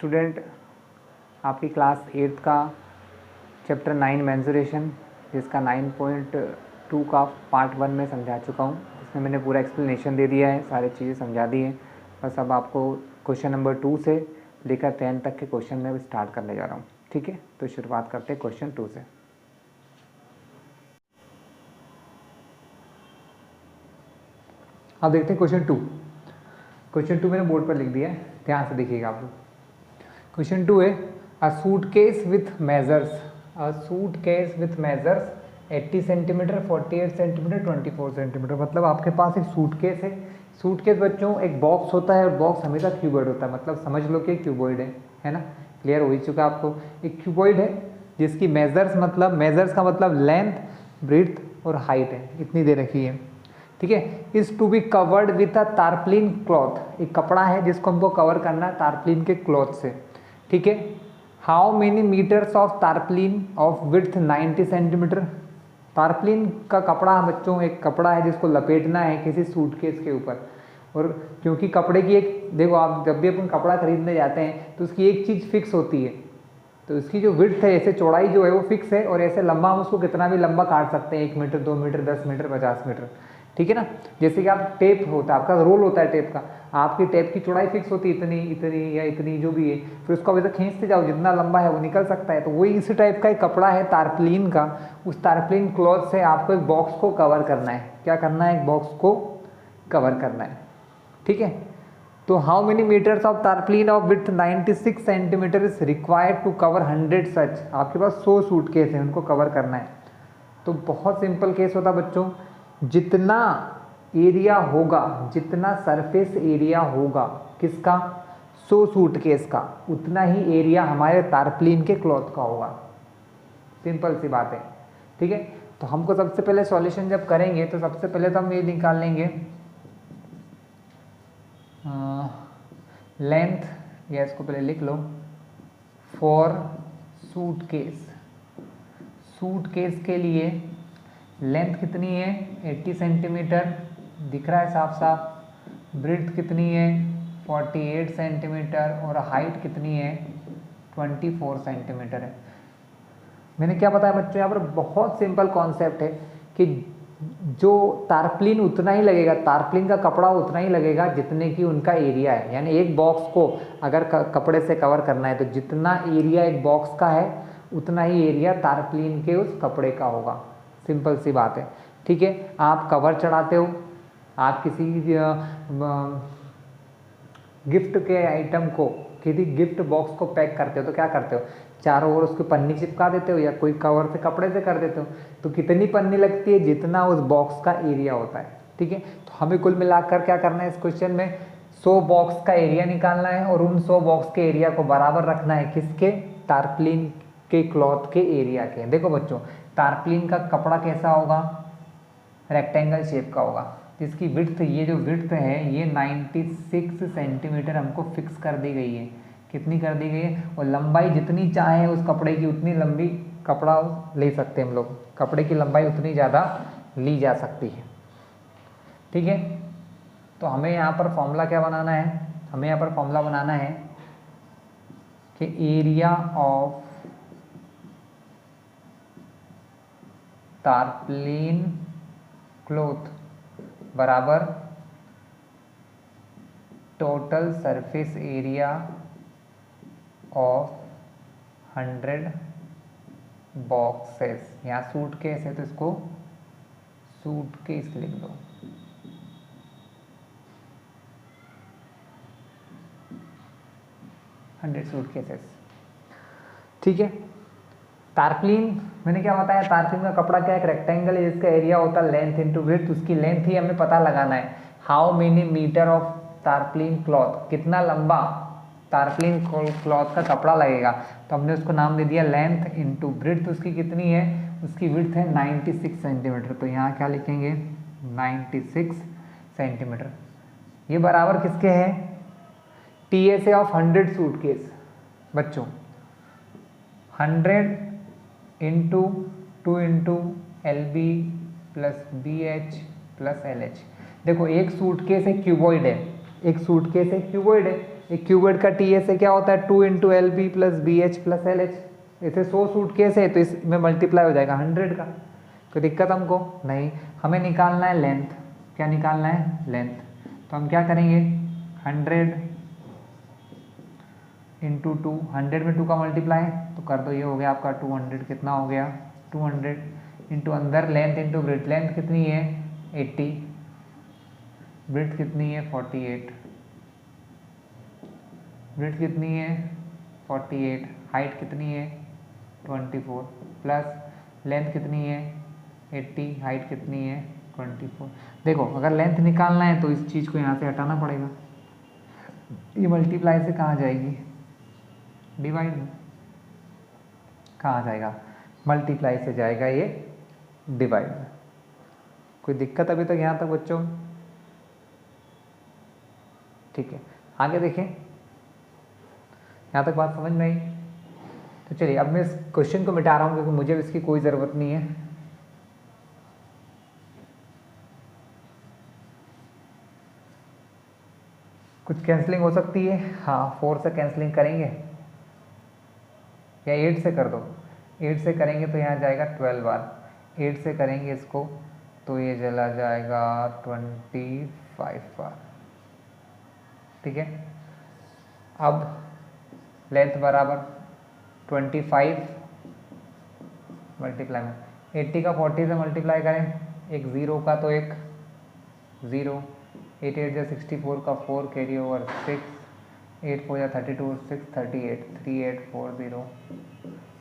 Student, आपकी class 8th का chapter 9 mensuration, जिसका 9.2 का पार्ट 1 में समझा चुका हूँ। इसमें मैंने पूरा एक्सप्लेनेशन दे दिया है, सारी चीज़ें समझा दी हैं। बस अब आपको क्वेश्चन नंबर 2 से लेकर 10 तक के क्वेश्चन में स्टार्ट करने जा रहा हूँ। ठीक है, तो शुरुआत करते हैं क्वेश्चन 2 से। अब देखते हैं क्वेश्चन 2। क्वेश्चन 2 मैंने बोर्ड पर लिख दिया है, ध्यान से देखिएगा आप लोग। क्वेश्चन 2 है a suitcase with measures 80 centimetre, 48 centimetre, 24 centimetre. मतलब आपके पास एक सूटकेस है। सूटकेस बच्चों एक बॉक्स होता है और बॉक्स हमेशा क्यूबॉइड होता है। मतलब समझ लो कि क्यूबॉइड है ना। क्लियर हो ही चुका आपको। एक क्यूबॉइड है जिसकी मेजर्स का मतलब लेंथ, ब्रीथ और हाइट है, इतनी दे रखी है। ठीक है। Is to be covered with a tarpaulin cloth. एक कपड़ा है जिसको हमको कवर करना है तारप्लिन के क्लॉथ से। ठीक है। How many metres of tarpaulin of width 90 centimetre. Tarpaulin का कपड़ा बच्चों एक कपड़ा है जिसको लपेटना है किसी सूटकेस के ऊपर। और क्योंकि कपड़े की एक देखो, आप जब भी अपन कपड़ा खरीदने जाते हैं तो उसकी एक चीज़ फिक्स होती है। तो इसकी जो विड्थ है, ऐसे चौड़ाई जो है वो फिक्स है, और ऐसे लंबा हम उसको कितना भी लंबा काट सकते हैं, 1 मीटर, 2 मीटर, 10 मीटर, 50 मीटर। ठीक है ना। जैसे कि आप टेप होता है, आपका रोल होता है टेप का, आपकी टेप की चौड़ाई फिक्स होती है इतनी इतनी या इतनी जो भी है, फिर उसको वैसे खींचते जाओ, जितना लंबा है वो निकल सकता है। तो वही इसी टाइप का एक कपड़ा है तारप्लिन का। उस तारप्लिन क्लॉथ से आपको एक बॉक्स को कवर करना है। क्या करना है? एक बॉक्स को कवर करना है। ठीक है। तो how many metres of tarpaulin of width 96 centimetre is required to cover 100 such. आपके पास 100 सूटकेस है, उनको कवर करना है। तो बहुत सिंपल केस होता बच्चों, जितना एरिया होगा, जितना सरफेस एरिया होगा किसका, 100 सूटकेस का, उतना ही एरिया हमारे तारप्लिन के क्लॉथ का होगा। सिंपल सी बात है। ठीक है। तो हमको सबसे पहले सॉल्यूशन जब करेंगे तो सबसे पहले तो हम ये निकाल लेंगे लेंथ, या इसको पहले लिख लो, फॉर सूटकेस। सूटकेस के लिए लेंथ कितनी है? 80 सेंटीमीटर, दिख रहा है साफ साफ। ब्रीथ कितनी है? 48 सेंटीमीटर, और हाइट कितनी है? 24 सेंटीमीटर है। मैंने क्या बताया बच्चों, यहाँ पर बहुत सिंपल कॉन्सेप्ट है कि जो तारप्लिन उतना ही लगेगा, तारप्लिन का कपड़ा उतना ही लगेगा जितने की उनका एरिया है। यानी एक बॉक्स को अगर कपड़े से कवर करना है तो जितना एरिया एक बॉक्स का है उतना ही एरिया तारप्लिन के उस कपड़े का होगा। सिंपल सी बात है। ठीक है। आप कवर चढ़ाते हो, आप किसी गिफ्ट के आइटम को, किसी गिफ्ट बॉक्स को पैक करते हो तो क्या करते हो? चारों ओर उसकी पन्नी चिपका देते हो या कोई कवर से कपड़े से कर देते हो। तो कितनी पन्नी लगती है? जितना उस बॉक्स का एरिया होता है। ठीक है। तो हमें कुल मिलाकर क्या करना है इस क्वेश्चन में? 100 बॉक्स का एरिया निकालना है, और उन 100 बॉक्स के एरिया को बराबर रखना है किसके? तारप्लिन के क्लॉथ के एरिया के। देखो बच्चों, तारप्लिन का कपड़ा कैसा होगा? रेक्टेंगल शेप का होगा, जिसकी विड्थ, ये जो विड्थ है ये 96 सेंटीमीटर हमको फिक्स कर दी गई है। कितनी कर दी गई है? और लंबाई जितनी चाहे उस कपड़े की उतनी लंबी कपड़ा ले सकते हैं हम लोग। कपड़े की लंबाई उतनी ज़्यादा ली जा सकती है। ठीक है। तो हमें यहाँ पर फॉर्मूला क्या बनाना है? हमें यहाँ पर फॉर्मूला बनाना है कि एरिया ऑफ तारप्लिन क्लॉथ बराबर total surface area of 100 boxes. यहाँ सूटकेस है तो इसको सूटकेस लिख दो। सूटकेसेस। ठीक है। तारप्लिन मैंने क्या बताया? तारप्लिन का कपड़ा क्या है? एक रेक्टेंगल है जिसका एरिया होता है लेंथ इंटू विड्थ। उसकी लेंथ ही हमें पता लगाना है। How many metre of tarpaulin cloth, कितना लंबा तारप्लिन क्लॉथ का कपड़ा लगेगा। तो हमने उसको नाम दे दिया लेंथ इंटू ब्रीथ। उसकी कितनी है? उसकी विड्थ है 96 सेंटीमीटर। तो यहाँ क्या लिखेंगे? 96 सेंटीमीटर। ये बराबर किसके है? TSA of 100 suitcase. बच्चों 100 into 2 into LB plus BH plus LH। देखो एक सूटकेस एक क्यूबॉइड है, एक सूटकेस एक क्यूबॉइड है, एक क्यूबॉइड का टी ए से क्या होता है 2 into L B plus B H plus L H. इसे 100 सूटकेस है तो इसमें मल्टीप्लाई हो जाएगा 100 का। कोई दिक्कत हमको नहीं। हमें निकालना है लेंथ। क्या निकालना है? लेंथ। तो हम क्या करेंगे 100 इंटू 2, 100 में 2 का मल्टीप्लाई तो कर दो, ये हो गया आपका 200। कितना हो गया 200 इंटू अंदर लेंथ इंटू ब्रिथ। लेंथ कितनी है 80, ब्रिथ कितनी है 48, ब्रिथ कितनी है 48, हाइट कितनी है 24 प्लस लेंथ कितनी है 80, हाइट कितनी है 24। देखो अगर लेंथ निकालना है तो इस चीज़ को यहाँ से हटाना पड़ेगा। ये मल्टीप्लाई से कहाँ जाएगी? डिवाइड में। कहाँ जाएगा? मल्टीप्लाई से जाएगा ये डिवाइड में। कोई दिक्कत अभी तक यहाँ तक बच्चों? ठीक है, आगे देखें। यहाँ तक बात समझ में आई? तो चलिए अब मैं इस क्वेश्चन को मिटा रहा हूँ क्योंकि मुझे इसकी कोई ज़रूरत नहीं है। कुछ कैंसलिंग हो सकती है? हाँ, 4 से कैंसलिंग करेंगे या 8 से कर दो। 8 से करेंगे तो यहाँ जाएगा 12 बार। 8 से करेंगे इसको तो ये चला जाएगा 25 बार। ठीक है, अब लेंथ बराबर 25 मल्टीप्लाई में 80 का 40 से मल्टीप्लाई करें, एक ज़ीरो का तो एक ज़ीरो, 8 8 जा 64 का 4 कैरी ओवर 6, 8 4 जा 32 6 38 3840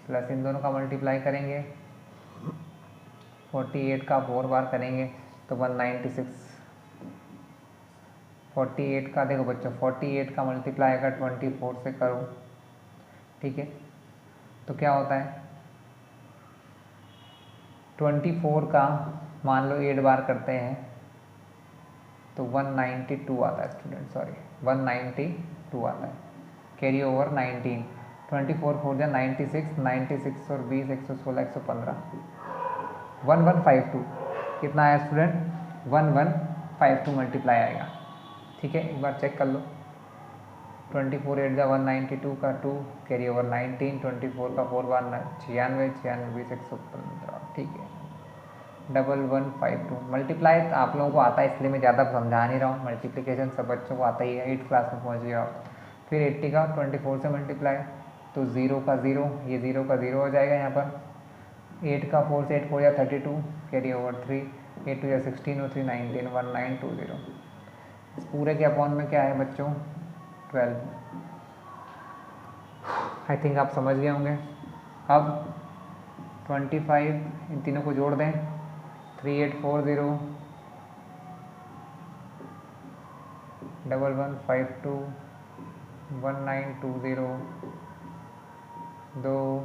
प्लस इन दोनों का मल्टीप्लाई करेंगे 48 का 4 बार करेंगे तो 196। 48 का देखो बच्चों 48 का मल्टीप्लाई अगर 24 से करो, ठीक है, तो क्या होता है 24 का मान लो 8 बार करते हैं तो 192 आता है स्टूडेंट, सॉरी 192 आता है, कैरी ओवर 19, 24 4 जा 96, 96 और 20 116 115 1152 कितना आया स्टूडेंट? 1152 मल्टीप्लाई आएगा। ठीक है, एक बार चेक कर लो। 24 8 जा 192 का 2 कैरी ओवर 19, 24 का 4 बार 96 96 20 115। ठीक है, 1152 मल्टीप्लाई आप लोगों को आता है इसलिए मैं ज़्यादा समझा नहीं रहा हूँ। मल्टीप्लिकेशन सब बच्चों को आता ही है, 8th क्लास में पहुँच गया आप। फिर 80 का 24 से मल्टीप्लाई तो 0 का 0, ये 0 का 0 हो जाएगा यहाँ पर। 8 का 4 से 8 4 या 32 कैरी ओवर 3, 8 2 या 16 और 3 19 1920। इस पूरे के अपॉन में क्या है बच्चों 12। आई थिंक आप समझ गए होंगे। अब 25 इन तीनों को जोड़ दें 3840 1152 1920 2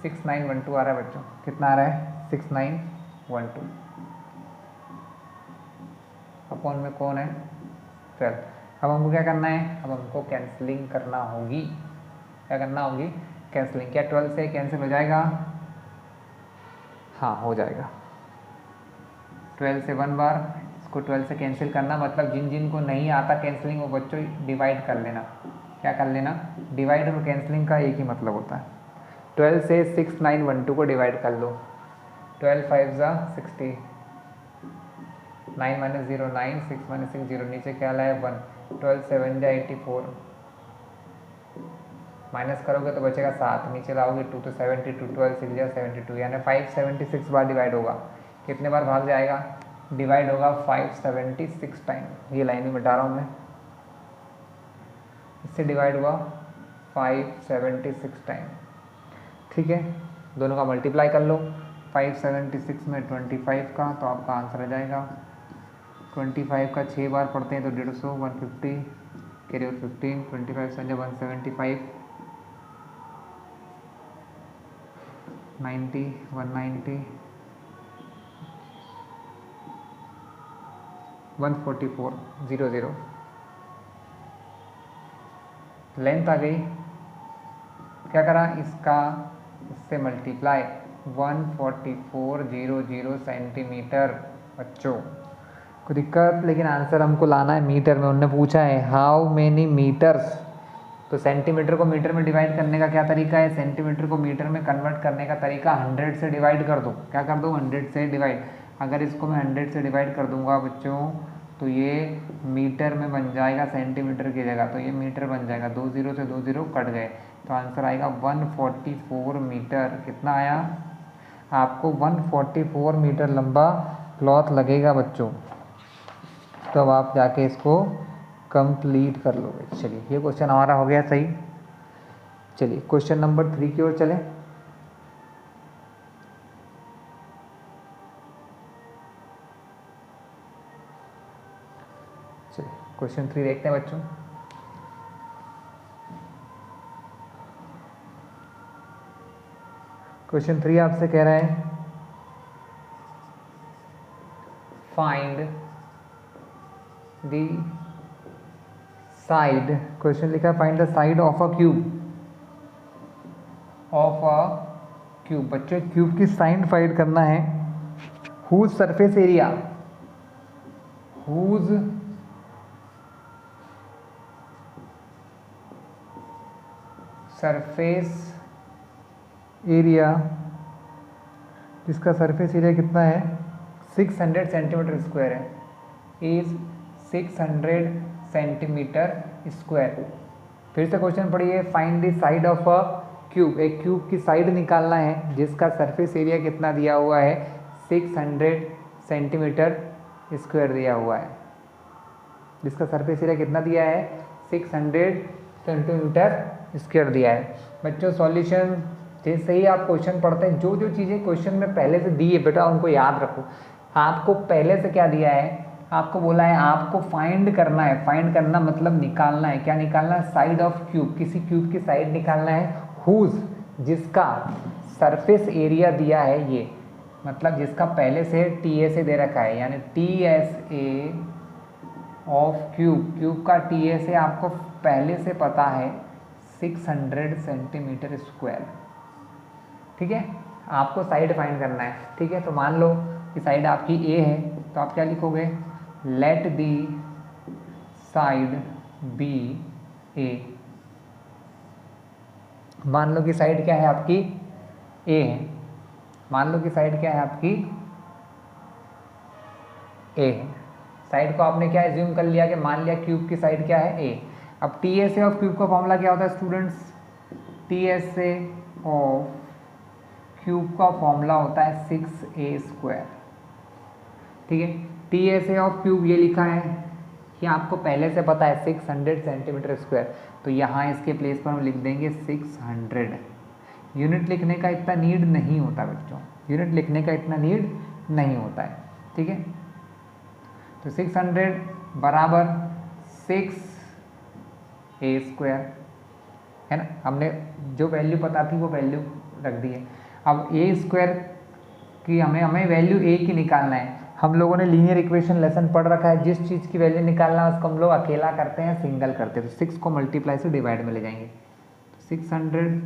6912 आ रहा है बच्चों। कितना आ रहा है? 6912। अपॉन में कौन है 12। अब हमको क्या करना है? अब हमको कैंसलिंग करना होगी। क्या करना होगी? कैंसलिंग। क्या 12 से कैंसिल हो जाएगा? हाँ हो जाएगा। 12 से 1 बार, इसको 12 से कैंसिल करना मतलब जिन जिन को नहीं आता कैंसलिंग वो बच्चों डिवाइड कर लेना। क्या कर लेना? डिवाइड और कैंसलिंग का एक ही मतलब होता है। 12 से 6912 को डिवाइड कर लो। 12 5 जा 60, 9 - 0 9, 6 - 6 0, नीचे क्या लाए 1, 12 7 जा 84, माइनस करोगे तो बचेगा 7, नीचे लाओगे 2 तो 72, 12 6 जा 72, यानी 576 बार डिवाइड होगा। कितने बार भाग जाएगा? डिवाइड होगा 576 टाइम। ये लाइन में मिटा रहा हूँ मैं, इससे डिवाइड हुआ 576 टाइम। ठीक है, दोनों का मल्टीप्लाई कर लो। 576 में 25 का तो आपका आंसर आ जाएगा 25 का 6 बार पढ़ते हैं तो 150, 150 कैरी ओवर 15, 25 से 175, 90 190 144 00। लेंथ आ गई। क्या करा? इसका इससे मल्टीप्लाई 1440 सेंटीमीटर बच्चों। कोई दिक्कत, लेकिन आंसर हमको लाना है मीटर में। उन्होंने पूछा है हाउ मेनी मीटर्स, तो सेंटीमीटर को मीटर में डिवाइड करने का क्या तरीका है, सेंटीमीटर को मीटर में कन्वर्ट करने का तरीका 100 से डिवाइड कर दो। क्या कर दो, 100 से डिवाइड। अगर इसको मैं 100 से डिवाइड कर दूंगा बच्चों तो ये मीटर में बन जाएगा सेंटीमीटर की जगह, तो ये मीटर बन जाएगा। 2 0 से 2 0 कट गए, तो आंसर आएगा 144 मीटर। कितना आया आपको, 144 मीटर लंबा क्लॉथ लगेगा बच्चों। तो अब आप जाके इसको कंप्लीट कर लोगे। चलिए ये क्वेश्चन हमारा हो गया सही। चलिए क्वेश्चन नंबर 3 की ओर चलें। चलिए क्वेश्चन 3 देखते हैं बच्चों। क्वेश्चन 3 आपसे कह रहा है फाइंड द साइड, क्वेश्चन लिखा है find the side of a cube, of a cube. बच्चों क्यूब की साइड फाइंड करना है। Whose surface area, whose surface area, जिसका सरफेस एरिया कितना है 600 सेंटीमीटर स्क्वायर है, इज 600 सेंटीमीटर स्क्वायर। फिर से क्वेश्चन पढ़िए, find the side of a cube, एक क्यूब की साइड निकालना है जिसका सरफेस एरिया कितना दिया हुआ है 600 सेंटीमीटर स्क्वायर दिया हुआ है, जिसका सरफेस एरिया कितना दिया है 600 सेंटीमीटर स्क्वायर दिया है। बच्चों सॉल्यूशन जैसे ही आप क्वेश्चन पढ़ते हैं, जो जो चीज़ें क्वेश्चन में पहले से दी है बेटा उनको याद रखो। आपको पहले से क्या दिया है, आपको बोला है आपको फाइंड करना है, फाइंड करना मतलब निकालना है। क्या निकालना है, साइड ऑफ क्यूब, किसी क्यूब की साइड निकालना है, हुज जिसका सरफेस एरिया दिया है ये, मतलब जिसका पहले से टी ए से दे रखा है, यानी T S A of cube, cube का टी ए से आपको पहले से पता है 600 सेंटीमीटर स्क्वायर। ठीक है, आपको साइड फाइंड करना है। ठीक है, तो मान लो कि साइड आपकी ए है, तो आप क्या लिखोगे, लेट दी साइड बी ए। मान लो कि साइड क्या है आपकी ए है, मान लो कि साइड क्या है आपकी ए है। साइड को आपने क्या एज्यूम कर लिया कि मान लिया क्यूब की साइड क्या है ए। अब T S A of cube का फॉर्मूला क्या होता है students, T S A of cube का फॉर्मूला होता है 6a स्क्वायर। ठीक है, T S A of cube ये लिखा है कि आपको पहले से पता है 600 सेंटीमीटर स्क्वायर, तो यहाँ इसके प्लेस पर हम लिख देंगे 600। यूनिट लिखने का इतना नीड नहीं होता बच्चों, यूनिट लिखने का इतना नीड नहीं होता है। ठीक है, तो 600 बराबर 6a स्क्वायर है ना, हमने जो वैल्यू पता थी वो वैल्यू रख दी है। अब ए स्क्वायर की हमें वैल्यू ए की निकालना है। हम लोगों ने लीनियर इक्वेशन लेसन पढ़ रखा है, जिस चीज़ की वैल्यू निकालना है उसको हम लोग अकेला करते हैं, सिंगल करते हैं। तो 6 को मल्टीप्लाई से डिवाइड में ले जाएंगे, तो 600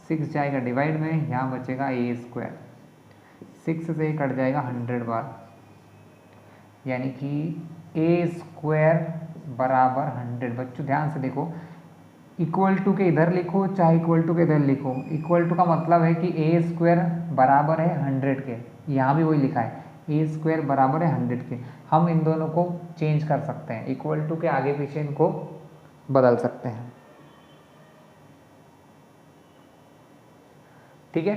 6 जाएगा डिवाइड में, यहाँ बचेगा ए स्क्वायर, 6 से कट जाएगा 100 बार, यानी कि ए स्क्वायर बराबर 100। बच्चों ध्यान से देखो, इक्वल टू के इधर लिखो चाहे इक्वल टू के इधर लिखो, इक्वल टू का मतलब है कि ए स्क्वायर बराबर है 100 के, यहाँ भी वही लिखा है ए स्क्वायर बराबर है 100 के। हम इन दोनों को चेंज कर सकते हैं, इक्वल टू के आगे पीछे इनको बदल सकते हैं। ठीक है,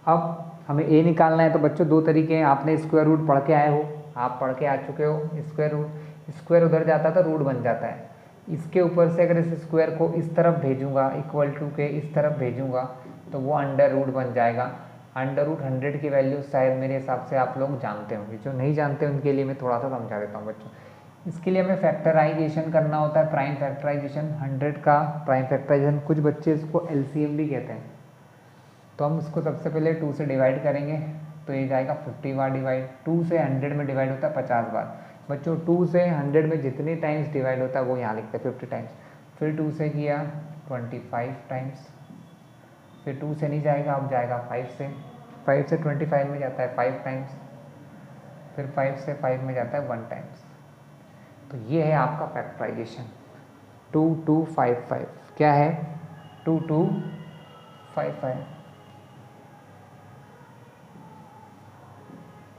अब हमें ए निकालना है। तो बच्चों दो तरीके हैं, आपने स्क्वायर रूट पढ़ के आए हो, आप पढ़ के आ चुके हो स्क्वायर रूट, स्क्वायर उधर जाता था रूट बन जाता है। इसके ऊपर से अगर इस स्क्वायर को इस तरफ भेजूंगा, इक्वल टू के इस तरफ भेजूंगा, तो वो अंडर रूट बन जाएगा। अंडर रूट 100 की वैल्यू शायद मेरे हिसाब से आप लोग जानते होंगे, जो नहीं जानते उनके लिए मैं थोड़ा सा समझा देता हूँ बच्चों। इसके लिए हमें फैक्टराइजेशन करना होता है, प्राइम फैक्टराइजेशन, 100 का प्राइम फैक्टराइजेशन। कुछ बच्चे इसको एलसीएम भी कहते हैं। तो हम इसको सबसे पहले 2 से डिवाइड करेंगे, तो ये जाएगा 50 बार डिवाइड। 2 से 100 में डिवाइड होता है 50 बार। बच्चों 2 से 100 में जितने टाइम्स डिवाइड होता है वो यहाँ लिखते हैं 50 टाइम्स। फिर 2 से किया 25 टाइम्स, फिर 2 से नहीं जाएगा, अब जाएगा 5 से, 5 से 25 में जाता है 5 टाइम्स, फिर 5 से 5 में जाता है 1 टाइम्स। तो ये है आपका फैक्टराइजेशन 2255। क्या है 2255,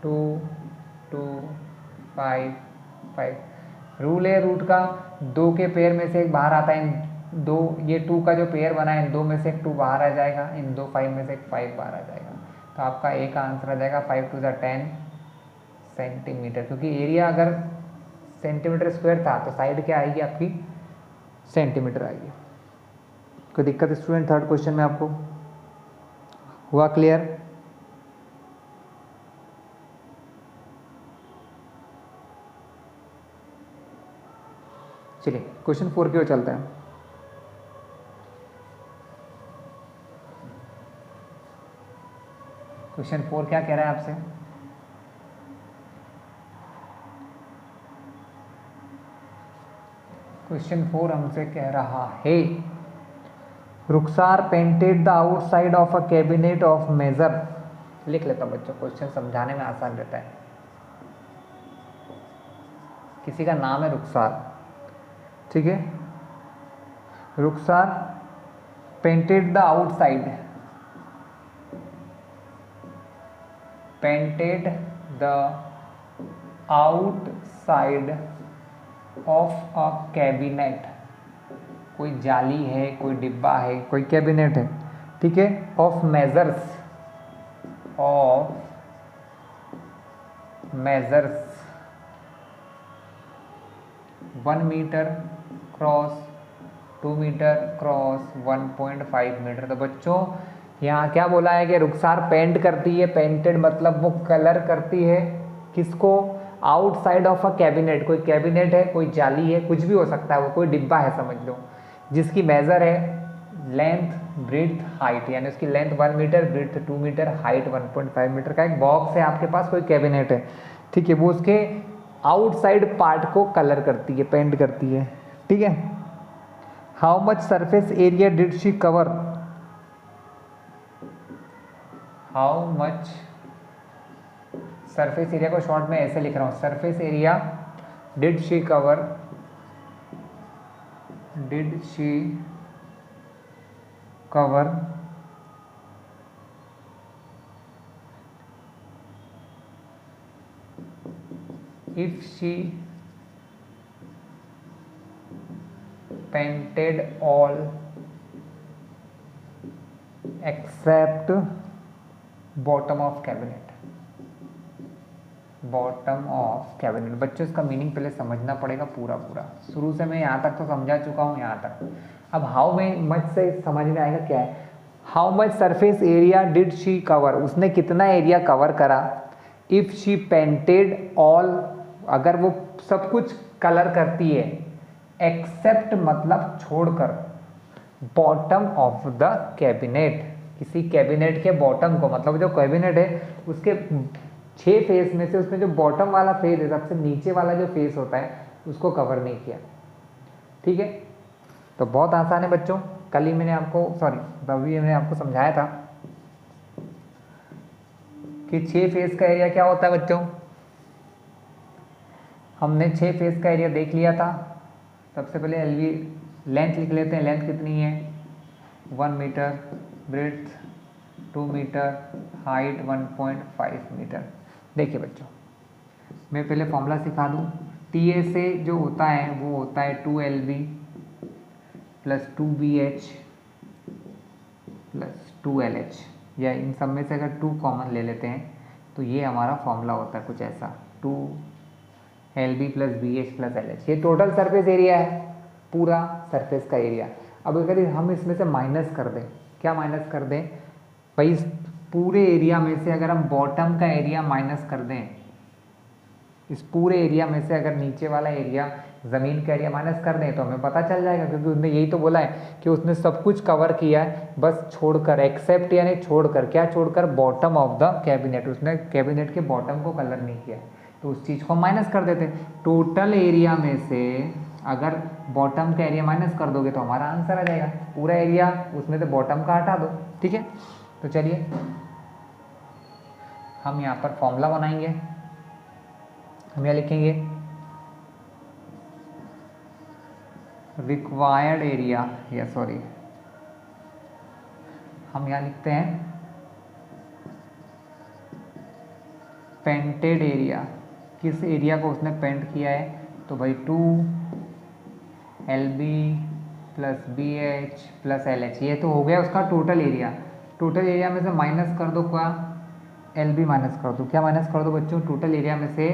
2255। रूल है रूट का, 2 के पेयर में से एक बाहर आता है, इन दो, ये 2 का जो पेयर बना है इन 2 में से एक 2 बाहर आ जाएगा, इन 2 5 में से एक 5 बाहर आ जाएगा। तो आपका ए का आंसर आ जाएगा 5 टू द 10 सेंटीमीटर, क्योंकि एरिया अगर सेंटीमीटर स्क्वायर था तो साइड क्या आएगी आपकी सेंटीमीटर आएगी। कोई दिक्कत स्टूडेंट थर्ड क्वेश्चन में आपको हुआ क्लियर? चलिए क्वेश्चन 4 की ओर चलते हैं। क्वेश्चन 4 क्या कह रहा है आपसे? क्वेश्चन 4 हमसे कह रहा है Rukhsar painted the outside of a cabinet of measure. लिख लेता हूं बच्चों, क्वेश्चन समझाने में आसान रहता है। किसी का नाम है रुखसार, ठीक है, Rukhsar painted the outside, painted the outside of a cabinet, कोई जाली है, कोई डिब्बा है, कोई कैबिनेट है, ठीक है, of measures, of measures 1 metre cross 2 metre cross 1.5 metre. तो बच्चों यहाँ क्या बोला है कि रुखसार पेंट करती है, पेंटेड मतलब वो कलर करती है किसको, आउटसाइड ऑफ अ कैबिनेट, कोई कैबिनेट है, कोई जाली है, कुछ भी हो सकता है, वो कोई डिब्बा है समझ लो, जिसकी मेजर है लेंथ ब्रीथ हाइट, यानी उसकी length 1 metre, breadth 2 metre, height 1.5 metre का एक बॉक्स है आपके पास, कोई कैबिनेट है, ठीक है, वो उसके आउटसाइड पार्ट को कलर करती है, पेंट करती है, ठीक है। How much surface area did she cover, how much surface area को शॉर्ट में ऐसे लिख रहा हूं, surface area did she cover, did she cover if she painted all except bottom of cabinet, bottom of cabinet. बच्चों इसका meaning पहले समझना पड़ेगा पूरा पूरा, शुरू से मैं यहाँ तक तो समझा चुका हूँ यहाँ तक। अब हाउ में मच से समझ में आएगा क्या है, how much surface area did she cover, उसने कितना एरिया कवर करा, इफ शी पेंटेड ऑल, अगर वो सब कुछ कलर करती है, एक्सेप्ट मतलब छोड़कर, बॉटम ऑफ द कैबिनेट, किसी कैबिनेट के बॉटम को, मतलब जो कैबिनेट है उसके 6 फेस में से उसमें जो बॉटम वाला फेस है, सबसे नीचे वाला जो फेस होता है, उसको कवर नहीं किया, ठीक है। तो बहुत आसान है बच्चों, कल ही मैंने आपको अभी मैंने आपको समझाया था कि 6 फेस का एरिया क्या होता है बच्चों। हमने 6 फेस का एरिया देख लिया था। सबसे पहले एलवी लेंथ लिख लेते हैं, लेंथ कितनी है 1 metre, breadth 2 metre, height 1.5 metre. देखिए बच्चों, मैं पहले फॉर्मूला सिखा दूं, टी ए से जो होता है वो होता है 2LV plus 2BH plus 2LH, या इन सब में से अगर 2 कॉमन ले लेते हैं तो ये हमारा फॉर्मूला होता है कुछ ऐसा, 2LB plus BH plus LH। ये टोटल सरफेस एरिया है, पूरा सरफेस का एरिया। अब अगर हम इसमें से माइनस कर दें, क्या माइनस कर दें भाई, इस पूरे एरिया में से अगर हम बॉटम का एरिया माइनस कर दें, इस पूरे एरिया में से अगर नीचे वाला एरिया ज़मीन का एरिया माइनस कर दें तो हमें पता चल जाएगा, क्योंकि उसने यही तो बोला है कि उसने सब कुछ कवर किया है, बस छोड़कर, एक्सेप्ट यानी छोड़कर, क्या छोड़कर, बॉटम ऑफ द कैबिनेट, उसने कैबिनेट के बॉटम को कलर नहीं किया, तो उस चीज़ को माइनस कर देते। टोटल एरिया में से अगर बॉटम का एरिया माइनस कर दोगे तो हमारा आंसर आ जाएगा, पूरा एरिया उसमें से बॉटम का हटा दो, ठीक है। तो चलिए हम यहाँ पर फॉर्मूला बनाएंगे, हम यहाँ लिखेंगे रिक्वायर्ड एरिया, या सॉरी हम यहाँ लिखते हैं पेंटेड एरिया, किस एरिया को उसने पेंट किया है, तो भाई 2 LB plus BH plus LH, ये तो हो गया उसका टोटल एरिया। टोटल एरिया में से माइनस कर दो क्या, LB माइनस कर दो, क्या माइनस कर दो बच्चों, टोटल एरिया में से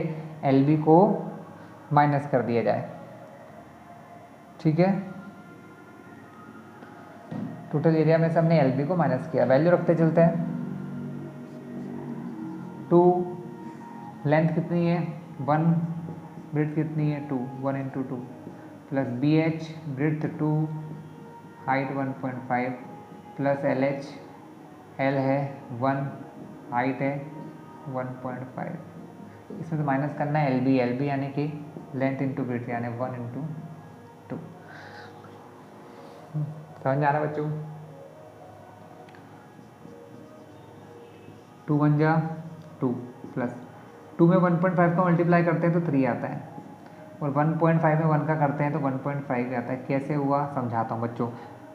LB को माइनस कर दिया जाए, ठीक है। टोटल एरिया में से हमने LB को माइनस किया, वैल्यू रखते चलते हैं। 2 लेंथ कितनी है 1, ब्रेड्थ कितनी है 2, 1 × 2 plus BH breadth 2, height 1.5 plus LH, L है 1, हाइट है 1.5, इसमें तो माइनस करना है LB यानी कि लेंथ इंटू ब्रेड्थ यानी 1 × 2। समझ में आ रहा है बच्चों? 2 × 1 = 2 प्लस 2 में 1.5 का मल्टीप्लाई करते हैं तो 3 आता है, और 1.5 में 1 का करते हैं तो 1.5 आता है। कैसे हुआ समझाता हूँ बच्चों।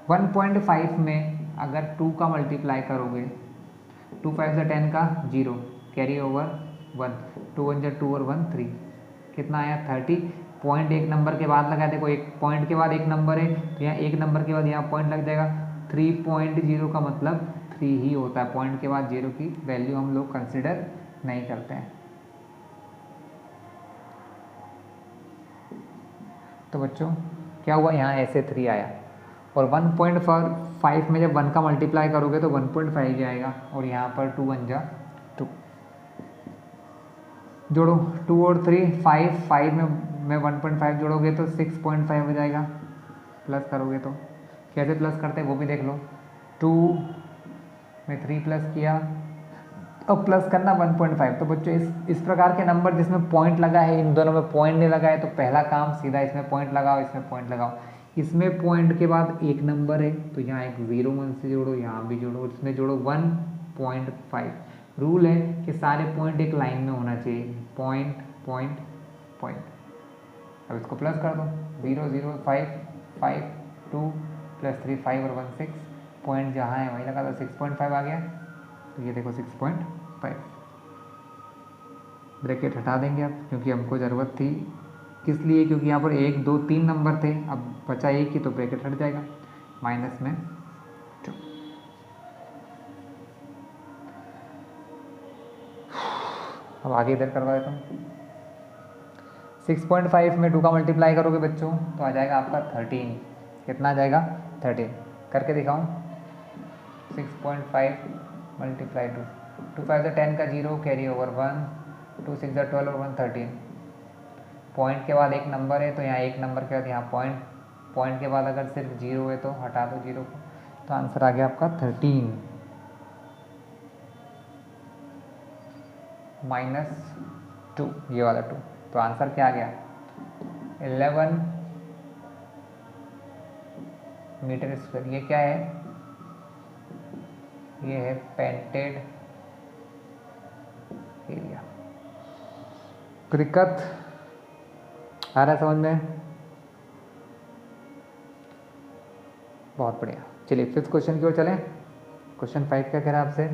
1.5 में अगर 2 का मल्टीप्लाई करोगे, 2 5 से 10 का 0, कैरी ओवर 1, 2 × 1 = 2 और 1 3, कितना आया 30। पॉइंट एक नंबर के बाद लगा, देखो एक पॉइंट के बाद एक नंबर है तो यहाँ एक नंबर के बाद यहाँ पॉइंट लग जाएगा। 3.0 का मतलब 3 ही होता है, पॉइंट के बाद 0 की वैल्यू हम लोग कंसिडर नहीं करते हैं। तो बच्चों क्या हुआ, यहाँ ऐसे 3 आया, और 1.5 में जब 1 का मल्टीप्लाई करोगे तो 1.5 जाएगा, और यहाँ पर 2 × 1 = 2। जोड़ो 2 और 3 5 में 1.5 जोड़ोगे तो 6.5 हो जाएगा, प्लस करोगे तो। कैसे प्लस करते हैं वो भी देख लो। 2 में 3 प्लस किया, अब प्लस करना 1.5। तो बच्चों इस प्रकार के नंबर जिसमें पॉइंट लगा है, इन दोनों में पॉइंट नहीं लगा है, तो पहला काम सीधा इसमें पॉइंट लगाओ, इसमें पॉइंट लगाओ। इसमें पॉइंट के बाद एक नंबर है तो यहाँ एक 0 1 से जोड़ो, यहाँ भी जोड़ो, इसमें जोड़ो 1.5। रूल है कि सारे पॉइंट एक लाइन में होना चाहिए, पॉइंट पॉइंट पॉइंट। अब इसको प्लस कर दो, 0 0 5 5 2 प्लस 3 5 और 1 6, पॉइंट जहाँ है वहीं लगा तो 6.5 आ गया। तो ये देखो 6.5। ब्रैकेट हटा देंगे अब, क्योंकि हमको ज़रूरत थी, किस लिए, क्योंकि यहाँ पर 1 2 3 नंबर थे, अब बचा एक ही तो ब्रैकेट हट जाएगा, माइनस में 2। अब आगे इधर करवा देता हूँ। 6.5 में 2 का मल्टीप्लाई करोगे बच्चों तो आ जाएगा आपका 13। कितना आ जाएगा 13, करके दिखाऊँ। 6.5 × 2, 2 5 से 10 का 0, कैरी ओवर 1, 2 6 = 12 और 1 13। पॉइंट के बाद एक नंबर है तो यहाँ एक नंबर के बाद यहाँ पॉइंट के बाद अगर सिर्फ 0 है तो हटा दो 0 को, तो आंसर आ गया आपका 13 - 2, ये वाला 2। तो आंसर क्या आ गया 11 मीटर स्क्वायर। ये क्या है, ये है पेंटेड एरिया। दिक्कत आ रहा है समझ में? बहुत बढ़िया। चलिए 5th क्वेश्चन की ओर चलें। क्वेश्चन 5 क्या कह रहा है आपसे,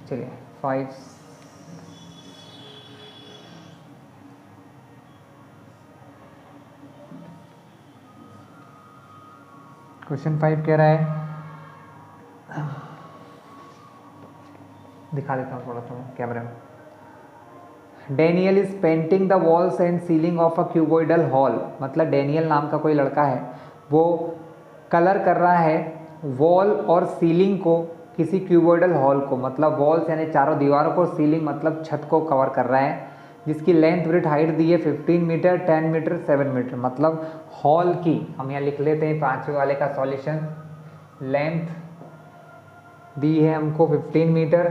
चलिए 5 क्वेश्चन 5 कह रहा है, दिखा देता हूँ थोड़ा सा कैमरे में। Daniel is painting the walls and ceiling of a cuboidal hall. मतलब डेनियल नाम का कोई लड़का है, वो कलर कर रहा है वॉल और सीलिंग को, किसी क्यूबॉइडल हॉल को, मतलब वॉल्स यानी चारों दीवारों को, सीलिंग मतलब छत को कवर कर रहा है, जिसकी लेंथ ब्रेड्थ हाइट दी है 15 मीटर 10 मीटर 7 मीटर। मतलब हॉल की, हम यहाँ लिख लेते हैं 5वें वाले का सॉल्यूशन। लेंथ दी है हमको 15 मीटर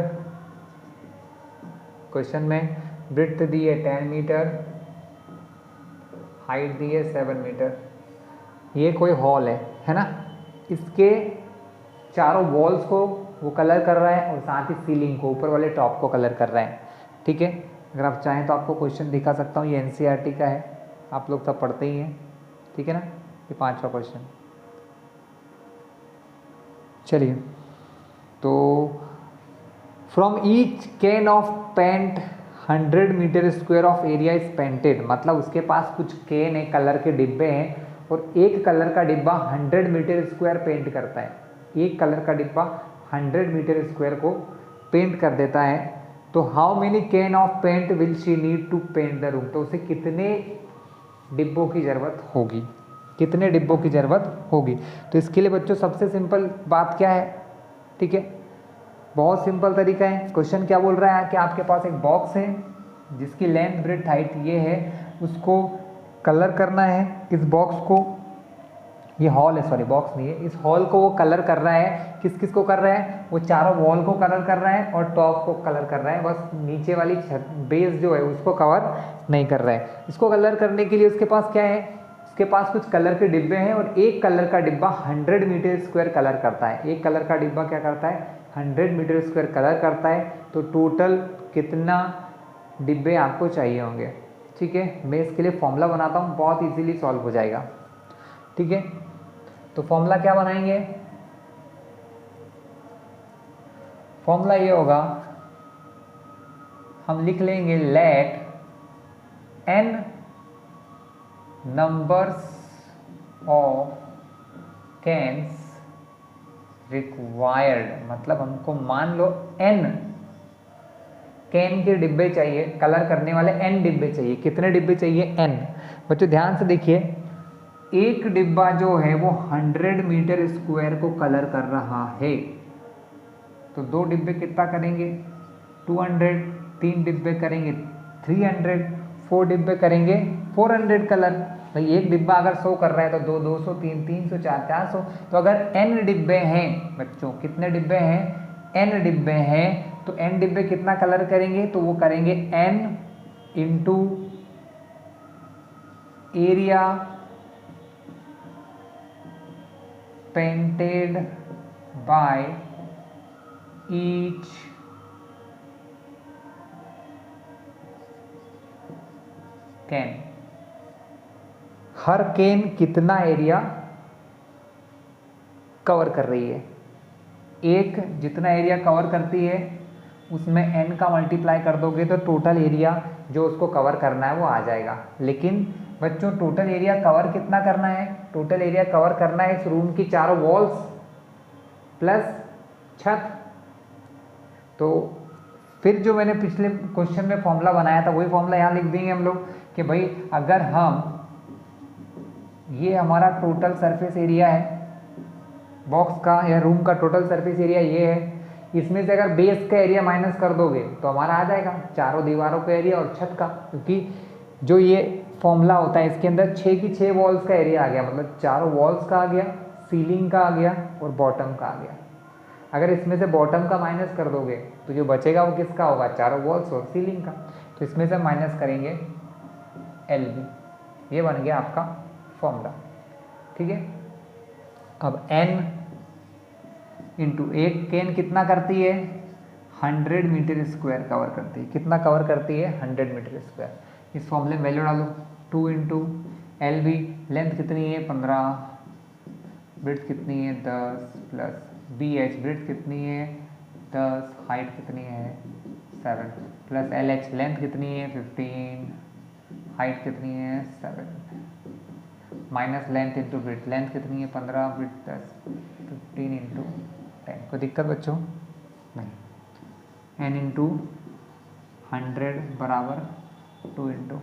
क्वेश्चन में, ब्रेड्थ दी है 10 मीटर, हाइट दी है 7 मीटर। ये कोई हॉल है ना, इसके चारों वॉल्स को वो कलर कर रहा है और साथ ही सीलिंग को, ऊपर वाले टॉप को कलर कर रहा है। ठीक है, अगर आप चाहें तो आपको क्वेश्चन दिखा सकता हूँ, ये एनसीईआरटी का है, आप लोग सब पढ़ते ही हैं। ठीक है ना, ये 5वां क्वेश्चन। चलिए, तो from each can of paint 100 metre square of area is painted, मतलब उसके पास कुछ कैन है, कलर के डिब्बे हैं और एक कलर का डिब्बा 100 मीटर स्क्वायर पेंट करता है। एक कलर का डिब्बा 100 मीटर स्क्वायर को पेंट कर देता है। तो how many can of paint will she need to paint the room, तो उसे कितने डिब्बों की ज़रूरत होगी, कितने डिब्बों की ज़रूरत होगी। तो इसके लिए बच्चों सबसे सिंपल बात क्या है, ठीक है, बहुत सिंपल तरीका है। क्वेश्चन क्या बोल रहा है कि आपके पास एक बॉक्स है जिसकी लेंथ ब्रेड्थ हाइट ये है, उसको कलर करना है। इस बॉक्स को, ये हॉल है, सॉरी बॉक्स नहीं है, इस हॉल को वो कलर कर रहा है। किस किस को कर रहा है, वो चारों वॉल को कलर कर रहा है और टॉप को कलर कर रहा है, बस नीचे वाली छत बेस जो है उसको कवर नहीं कर रहा है। इसको कलर करने के लिए उसके पास क्या है, उसके पास कुछ कलर के डिब्बे हैं और एक कलर का डिब्बा 100 मीटर स्क्वायर कलर करता है। एक कलर का डिब्बा क्या करता है, 100 मीटर स्क्वायर कलर करता है। तो टोटल कितना डिब्बे आपको चाहिए होंगे। ठीक है, मैं इसके लिए फॉर्मूला बनाता हूँ, बहुत इजीली सॉल्व हो जाएगा। ठीक है, तो फॉर्मूला क्या बनाएंगे, फॉर्मूला ये होगा, हम लिख लेंगे let n numbers of cans required, मतलब हमको मान लो n कैन के डिब्बे चाहिए, कलर करने वाले n डिब्बे चाहिए। कितने डिब्बे चाहिए, n। बच्चों ध्यान से देखिए, एक डिब्बा जो है वो 100 मीटर स्क्वायर को कलर कर रहा है, तो 2 डिब्बे कितना करेंगे, 200, 3 डिब्बे करेंगे 300, 4 डिब्बे करेंगे 400 कलर। भाई एक डिब्बा अगर 100 कर रहा है तो 200, 300, 300, 400। तो अगर n डिब्बे हैं बच्चों, कितने डिब्बे हैं, n डिब्बे हैं, तो n डिब्बे कितना कलर करेंगे, तो वो करेंगे n into area painted by each can. Her can कितना एरिया कवर कर रही है, एक जितना एरिया कवर करती है उसमें n का मल्टीप्लाई कर दोगे तो टोटल एरिया जो उसको कवर करना है वो आ जाएगा। लेकिन बच्चों टोटल एरिया कवर कितना करना है, टोटल एरिया कवर करना है इस रूम की चारों वॉल्स प्लस छत। तो फिर जो मैंने पिछले क्वेश्चन में फॉर्मूला बनाया था वही फॉर्मूला यहाँ लिख देंगे हम लोग कि भाई अगर हम, ये हमारा टोटल सरफेस एरिया है बॉक्स का या रूम का, टोटल सरफेस एरिया ये है, इसमें से अगर बेस का एरिया माइनस कर दोगे तो हमारा आ जाएगा चारों दीवारों का एरिया और छत का। क्योंकि जो ये फॉर्मूला होता है इसके अंदर 6 की 6 वॉल्स का एरिया आ गया, मतलब चारों वॉल्स का आ गया, सीलिंग का आ गया और बॉटम का आ गया। अगर इसमें से बॉटम का माइनस कर दोगे तो जो बचेगा वो किसका होगा, चारों वॉल्स और सीलिंग का। तो इसमें से माइनस करेंगे LB, ये बन गया आपका फॉर्मूला। ठीक है, अब n इंटू एक कैन कितना करती है, 100 मीटर स्क्वायर कवर करती है। कितना कवर करती है, 100 मीटर स्क्वायर। इस फॉर्मूले में वैल्यू डालो, 2 इंटू LB, लेंथ कितनी है 15, ब्रेड्थ कितनी है 10, प्लस BH ब्रेड्थ कितनी है 10, हाइट कितनी है 7, प्लस LH लेंथ कितनी है 15, हाइट कितनी है 7, minus length into breadth, length कितनी है 15, ब्रेड्थ 10, 15 इंटू 10। कोई दिक्कत बच्चों नहीं। n इंटू 100 बराबर 2 इंटू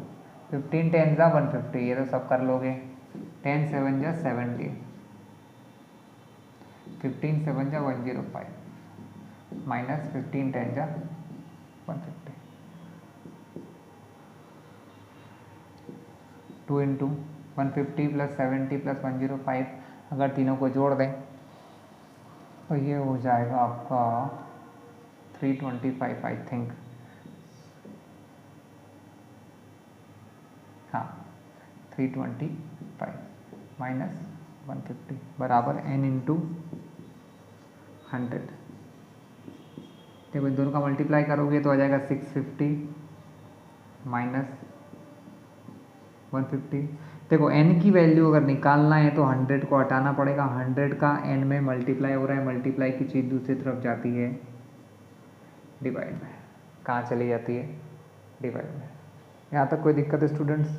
15, 10 जा 150, ये तो सब कर लोगे। 10 7 जा 70, 15 7 जा 105, माइनस 15 10 जा 150, 2 इंटू 150 प्लस 70 प्लस 105, अगर तीनों को जोड़ दें तो ये हो जाएगा आपका 325 आई थिंक, हाँ 325 माइनस 150 बराबर n इंटू 100। देखो इन दोनों का मल्टीप्लाई करोगे तो आ जाएगा 650 माइनस 150। देखो n की वैल्यू अगर निकालना है तो 100 को हटाना पड़ेगा, 100 का n में मल्टीप्लाई हो रहा है, मल्टीप्लाई की चीज़ दूसरी तरफ जाती है डिवाइड में, कहाँ चली जाती है डिवाइड में। यहाँ तक कोई दिक्कत है स्टूडेंट्स,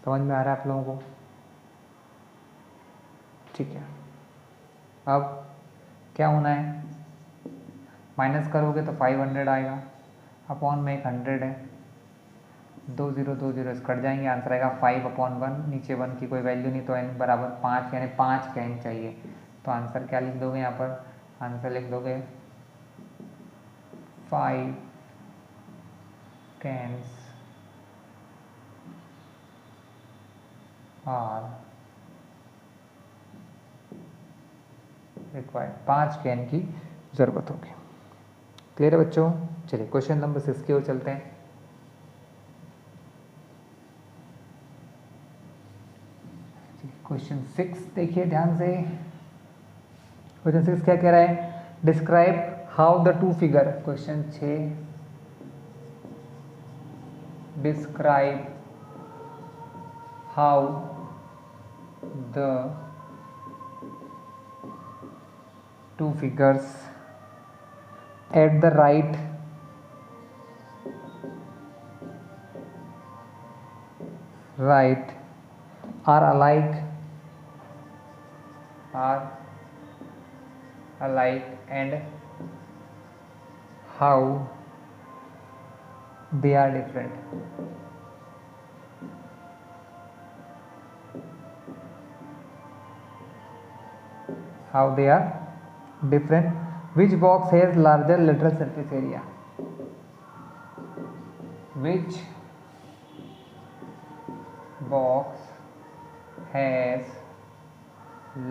समझ में आ रहा है आप लोगों को? ठीक है, अब क्या होना है, माइनस करोगे तो 500 आएगा, अपॉन में एक 100 है, 2 0 कट जाएंगे, आंसर आएगा 5/1। नीचे 1 की कोई वैल्यू नहीं तो n बराबर 5, यानी 5 का n चाहिए। तो आंसर क्या लिख दोगे यहाँ पर, आंसर लिख दोगे 5 cans आर रिक्वायर्ड, 5 कैन की ज़रूरत होगी। क्लियर है बच्चों? चलिए क्वेश्चन नंबर 6 की ओर चलते हैं। क्वेश्चन 6 देखिए ध्यान से। क्वेश्चन 6 क्या कह रहा है, describe how the two figure. Question 6, describe how the two figures at the right are alike and how they are different. How they are different. Which box has larger lateral surface area? Which box has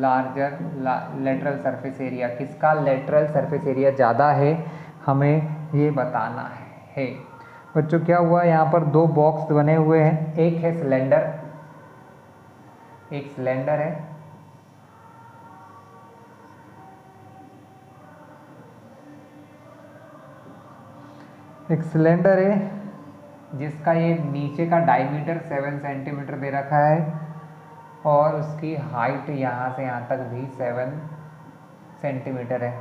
larger lateral surface area? किसका lateral surface area ज़्यादा है, हमें ये बताना है। बच्चों क्या हुआ, यहाँ पर दो बॉक्स बने हुए हैं, एक है सिलेंडर, एक सिलेंडर है, एक सिलेंडर है जिसका ये नीचे का डायमीटर 7 सेंटीमीटर दे रखा है और उसकी हाइट यहाँ से यहाँ तक भी 7 सेंटीमीटर है।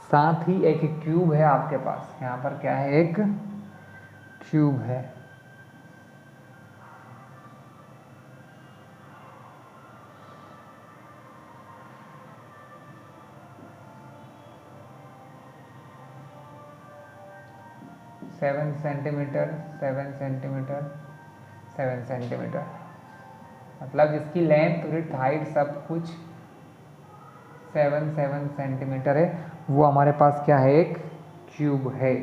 साथ ही एक क्यूब है आपके पास, यहाँ पर क्या है, एक क्यूब है। सेवन सेंटीमीटर 7 सेंटीमीटर, मतलब जिसकी लेंथ विड्थ हाइट सब कुछ 7 सेंटीमीटर है, वो हमारे पास क्या है, एक क्यूब है।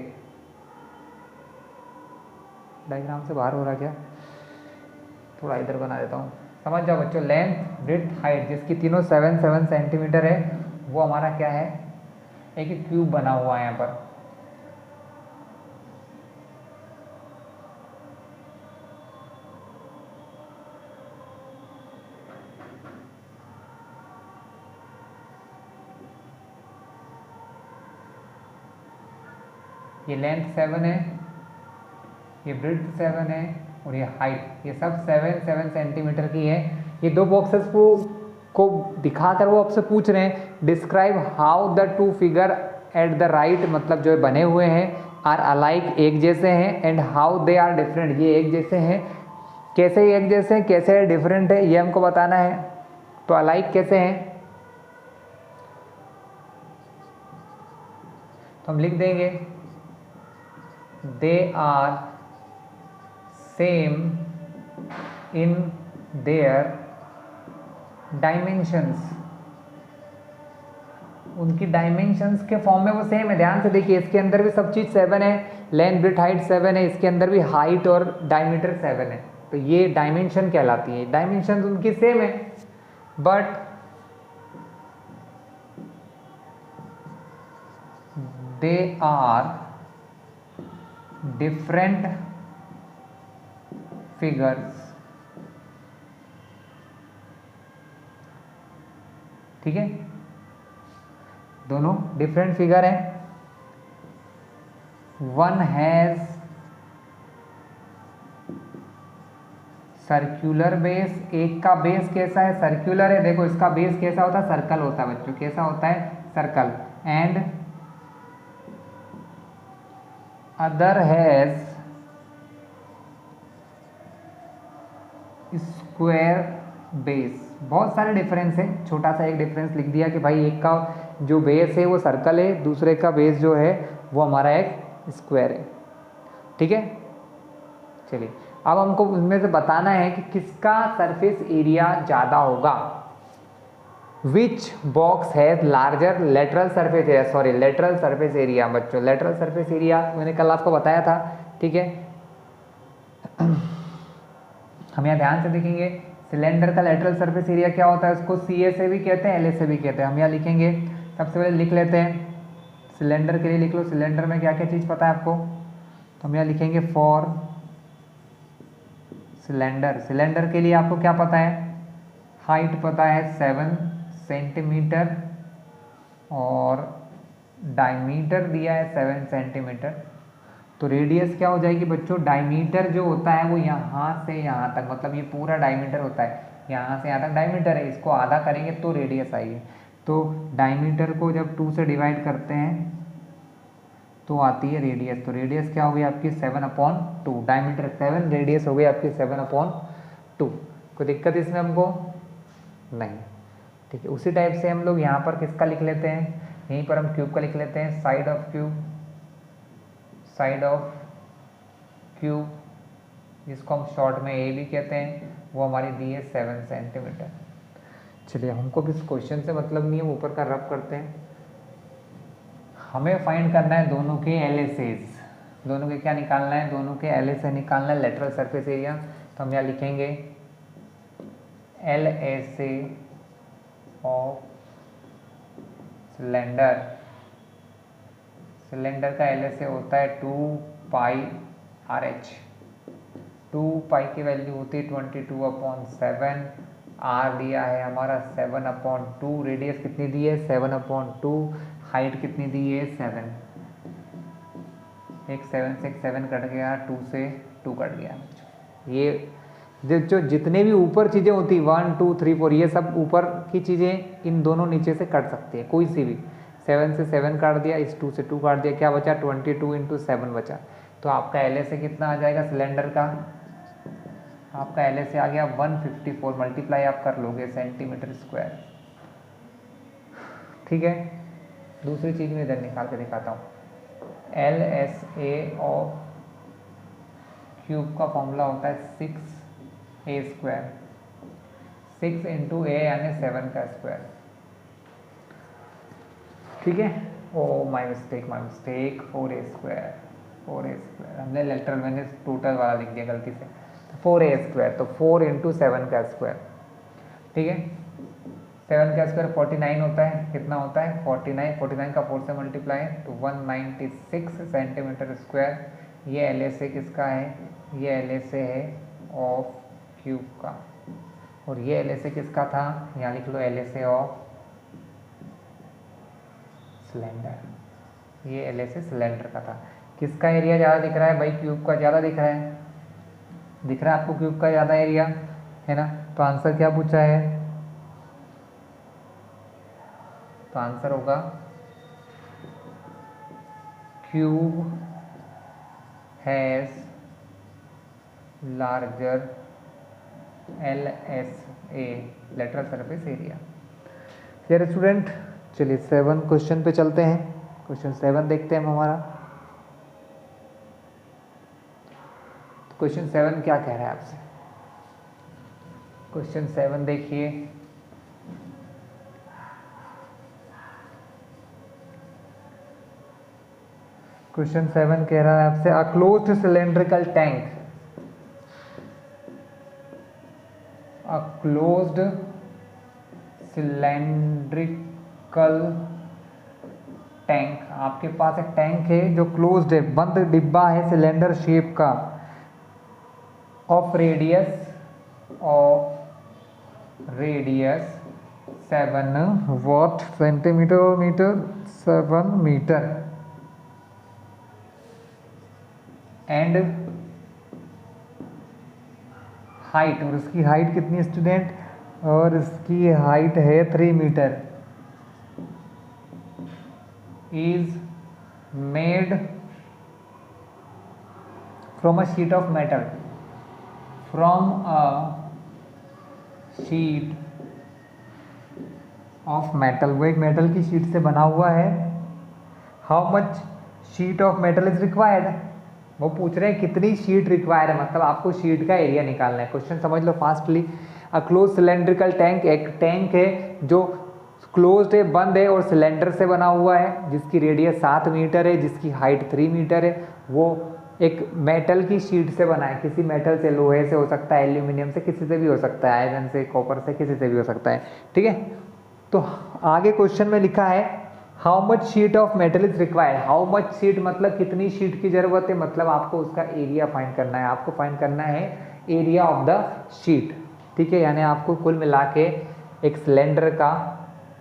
डायग्राम से बाहर हो रहा क्या, थोड़ा इधर बना देता हूँ, समझ जाओ बच्चों। लेंथ विड्थ हाइट जिसकी तीनों 7 सेंटीमीटर है, वो हमारा क्या है, एक क्यूब बना हुआ है यहाँ पर। ये लेंथ 7 है, ये ब्रेड्थ 7 है और ये हाइट, ये सब 7 सेंटीमीटर की है। ये दो बॉक्सेस को दिखाकर वो आपसे पूछ रहे हैं describe how the two figure at the right, मतलब जो बने हुए हैं, आर अलाइक, एक जैसे हैं, and how they are different, ये एक जैसे हैं, कैसे एक जैसे हैं, कैसे डिफरेंट है, ये हमको बताना है। तो अलाइक कैसे हैं, तो हम लिख देंगे they are same in their dimensions, उनकी डायमेंशंस के फॉर्म में वो सेम है। ध्यान से देखिए, इसके अंदर भी सब चीज़ 7 है, लेंथ ब्रेड्थ हाइट 7 है, इसके अंदर भी हाइट और डायमीटर 7 है, तो ये डायमेंशन कहलाती है। डायमेंशंस उनकी सेम है, but they are different figures. ठीक है, दोनों डिफरेंट फिगर हैं। वन हैज सर्कुलर बेस, एक का बेस कैसा है, सर्कुलर है। देखो इसका बेस कैसा होता है, सर्कल होता है बच्चों, कैसा होता है, circle. And other has square base. बहुत सारे डिफरेंस है, छोटा सा एक डिफरेंस लिख दिया कि भाई एक का जो बेस है वो सर्कल है, दूसरे का बेस जो है वो हमारा एक स्क्वायर है। ठीक है, चलिए अब हमको उनमें से बताना है कि किसका सरफेस एरिया ज़्यादा होगा। Which box has larger lateral surface area, sorry lateral surface area बच्चों, लेटरल सरफेस एरिया मैंने कल आपको बताया था। ठीक है, हम यहाँ ध्यान से देखेंगे सिलेंडर का लेटरल सरफेस एरिया क्या होता है, उसको सी ए से भी कहते हैं, एल ए से भी कहते हैं। हम यहाँ लिखेंगे, सबसे पहले लिख लेते हैं सिलेंडर के लिए, लिख लो सिलेंडर में क्या क्या चीज़ पता है आपको। तो हम यहाँ लिखेंगे फॉर सिलेंडर, सिलेंडर के लिए आपको क्या पता है, हाइट पता है 7 सेंटीमीटर और डायमीटर दिया है 7 सेंटीमीटर। तो रेडियस क्या हो जाएगी बच्चों, डायमीटर जो होता है वो यहाँ से यहाँ तक, मतलब ये पूरा डायमीटर होता है, यहाँ से यहाँ तक डायमीटर है, इसको आधा करेंगे तो रेडियस आएगी। तो डायमीटर को जब 2 से डिवाइड करते हैं तो आती है रेडियस। तो रेडियस क्या हो गई आपकी 7/2, डायमीटर 7, रेडियस हो गई आपकी 7/2। कोई दिक्कत इसमें हमको नहीं। ठीक है, उसी टाइप से हम लोग यहाँ पर किसका लिख लेते हैं, यहीं पर हम क्यूब का लिख लेते हैं, side of cube, side of cube जिसको हम शॉर्ट में ए भी कहते हैं, वो हमारी दी है 7 सेंटीमीटर। चलिए हमको भी इस क्वेश्चन से मतलब नहीं है, ऊपर का रब करते हैं। हमें फाइंड करना है दोनों के एलएसएस, दोनों के क्या निकालना है, दोनों के एलएसए निकालना है, लेटरल सरफेस एरिया। तो हम यहाँ लिखेंगे एलएसए ऑफ सिलेंडर, सिलेंडर का एलएसए होता है 2πRh, 2π की वैल्यू होती है 22/7, आर दिया है हमारा 7/2, रेडियस कितनी दी है 7/2, हाइट कितनी दी है 7, एक 7 से एक 7 कट गया, 2 से 2 कट गया। ये जो जितने भी ऊपर चीज़ें होती 1 2 3 4 ये सब ऊपर की चीज़ें इन दोनों नीचे से कट सकती है, कोई सी भी। 7 से 7 काट दिया, इस 2 से 2 काट दिया, क्या बचा 22 × 7 बचा। तो आपका एलएसए कितना आ जाएगा सिलेंडर का, आपका एलएसए आ गया 154, मल्टीप्लाई आप कर लोगे सेंटीमीटर स्क्वायर। ठीक है, दूसरी चीज़ में इधर निकाल के दिखाता हूँ। एलएसए ऑफ क्यूब का फॉर्मूला होता है 6a², 6 × a यानी 7 का स्क्वायर। ठीक है, ओ माय मिस्टेक 4a², हमने लेटरल मैंने टोटल वाला लिख दिया गलती से, 4a², तो 4 × 7 का स्क्वायर। ठीक है, 7 का स्क्वायर 49 होता है, कितना होता है 49 का 4 से मल्टीप्लाई तो 196 सेंटीमीटर स्क्वायर। ये एलएसए किसका है, ये एलएसए है ऑफ क्यूब का, और ये एलएसए किसका था, यहाँ लिख लो एलएसए ऑफ सिलेंडर, ये एलएसए सिलेंडर का था। किसका एरिया ज़्यादा दिख रहा है भाई, क्यूब का ज़्यादा दिख रहा है, दिख रहा है आपको क्यूब का ज़्यादा एरिया है ना। तो आंसर क्या पूछा है, तो आंसर होगा cube has larger LSA, lateral surface area. Clear student, चलिए 7 क्वेश्चन पे चलते हैं। क्वेश्चन 7 देखते हैं हम हमारा। क्वेश्चन 7 क्या कह रहा है आपसे, क्वेश्चन 7 देखिए। क्वेश्चन 7 कह रहा है आपसे, a closed cylindrical tank, a closed cylindrical tank, आपके पास एक टैंक है जो क्लोज्ड है, बंद डिब्बा है सिलेंडर शेप का, of radius 7 what centimetre metre 7 metre and height, और उसकी हाइट कितनी स्टूडेंट, और इसकी हाइट है 3 metre, is made from a sheet of metal, from a sheet of metal, वो एक मेटल की शीट से बना हुआ है। How much sheet of metal is required, वो पूछ रहे हैं कितनी शीट रिक्वायर्ड है, मतलब आपको शीट का एरिया निकालना है। क्वेश्चन समझ लो fastly. A close cylindrical tank, एक टैंक है जो क्लोज्ड है, बंद है और सिलेंडर से बना हुआ है, जिसकी रेडियस 7 मीटर है, जिसकी हाइट 3 मीटर है। वो एक मेटल की शीट से बना है, किसी मेटल से, लोहे से हो सकता है, एल्यूमिनियम से, किसी से भी हो सकता है, आयरन से, कॉपर से, किसी से भी हो सकता है। ठीक है, तो आगे क्वेश्चन में लिखा है how much sheet of metal is required. How much sheet मतलब कितनी शीट की जरूरत है, मतलब आपको उसका एरिया फाइंड करना है। आपको फाइंड करना है एरिया ऑफ द शीट। ठीक है, यानी आपको कुल मिला के एक सिलेंडर का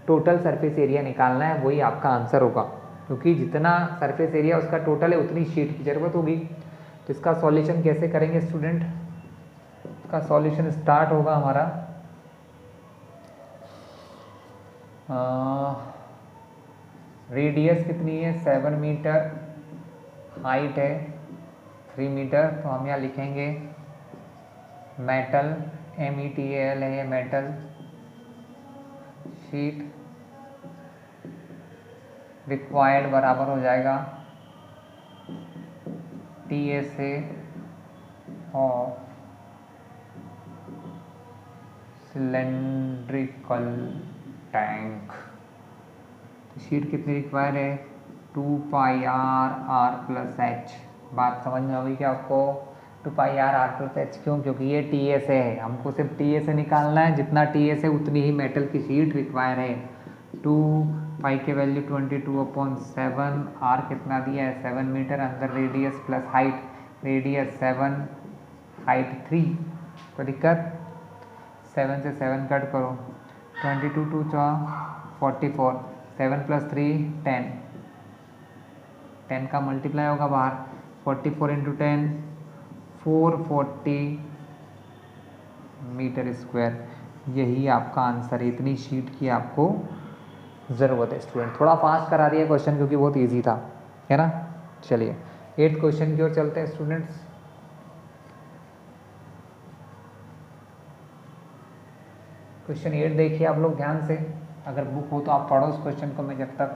टोटल सरफेस एरिया निकालना है, वही आपका आंसर होगा, क्योंकि जितना सरफेस एरिया उसका टोटल है उतनी शीट की जरूरत होगी। तो इसका सॉल्यूशन कैसे करेंगे स्टूडेंट, इसका सॉल्यूशन स्टार्ट होगा हमारा रेडियस कितनी है 7 मीटर, हाइट है 3 मीटर, तो हम यहाँ लिखेंगे मेटल, METAL है ये मेटल शीट रिक्वायर्ड बराबर हो जाएगा TSA और सिलेंड्रिकल टैंक। शीट कितनी रिक्वायर है 2 पाई R प्लस H। बात समझ में होगी क्या आपको, 2 पाई R प्लस H क्यों, क्योंकि ये TSA है, हमको सिर्फ TSA निकालना है, जितना TSA है उतनी ही मेटल की शीट रिक्वायर है। 2 पाई के वैल्यू 22/7, R कितना दिया है 7 मीटर, अंदर radius plus height, radius 7 height 3, कोई दिक्कत, 7 से 7 कट करो, 22 2 44, 7 प्लस 3 10, 10 का मल्टीप्लाई होगा बाहर, 44 इंटू 10 440 मीटर स्क्वायर, यही आपका आंसर है। इतनी शीट की आपको ज़रूरत है स्टूडेंट। थोड़ा फास्ट करा दिया क्वेश्चन क्योंकि बहुत इजी था, है ना। चलिए 8th क्वेश्चन की ओर चलते हैं स्टूडेंट्स। क्वेश्चन 8 देखिए आप लोग ध्यान से, अगर बुक हो तो आप पढ़ो उस क्वेश्चन को, मैं जब तक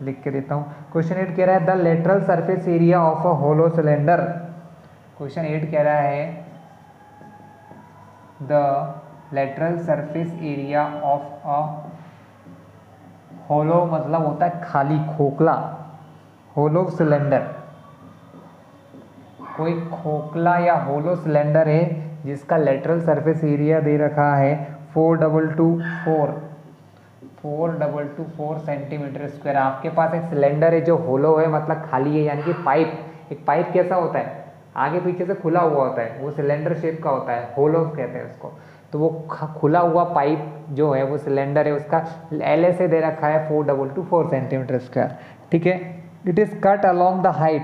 लिख के देता हूँ। क्वेश्चन 8 कह रहा है the lateral surface area of a hollow cylinder. Question 8 कह रहा है the lateral surface area of a hollow, मतलब होता है खाली, खोखला, होलो सिलेंडर। कोई खोखला या होलो सिलेंडर है जिसका लेटरल सरफेस एरिया दे रखा है 4,224 सेंटीमीटर स्क्वायर। आपके पास एक सिलेंडर है जो होलो है, मतलब खाली है, यानी कि पाइप, एक पाइप कैसा होता है आगे पीछे से खुला हुआ होता है, वो सिलेंडर शेप का होता है, होलो कहते हैं उसको। तो वो खुला हुआ पाइप जो है वो सिलेंडर है, उसका LSA दे रखा है 4,224 सेंटीमीटर स्क्वायर। ठीक है, it is cut along the height,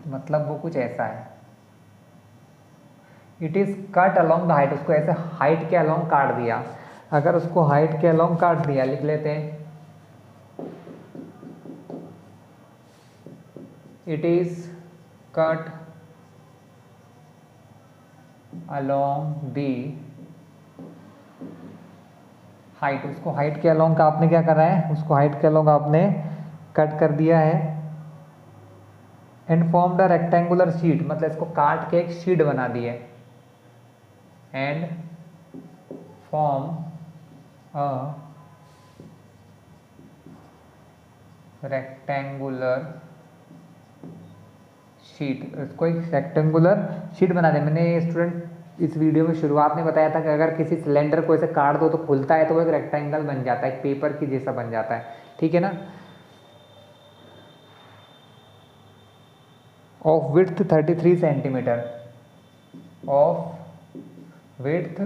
मतलब वो कुछ ऐसा है, it is cut along the height, उसको ऐसे हाइट के अलोंग काट दिया। अगर उसको हाइट के अलोंग काट दिया, लिख लेते हैं it is cut along the height, उसको हाइट के अलोंग का आपने क्या करा है, उसको हाइट के अलोंग आपने कट कर दिया है। And form the rectangular sheet, मतलब इसको काट के एक शीट बना दी है। And form a rectangular sheet, इसको एक रेक्टेंगुलर शीट बना दे। मैंने स्टूडेंट इस वीडियो में शुरुआत में बताया था कि अगर किसी सिलेंडर को ऐसे काट दो तो खुलता है, तो वो एक रेक्टेंगल बन जाता है, एक पेपर की जैसा बन जाता है। ठीक है ना। Of width 33 centimetre, of width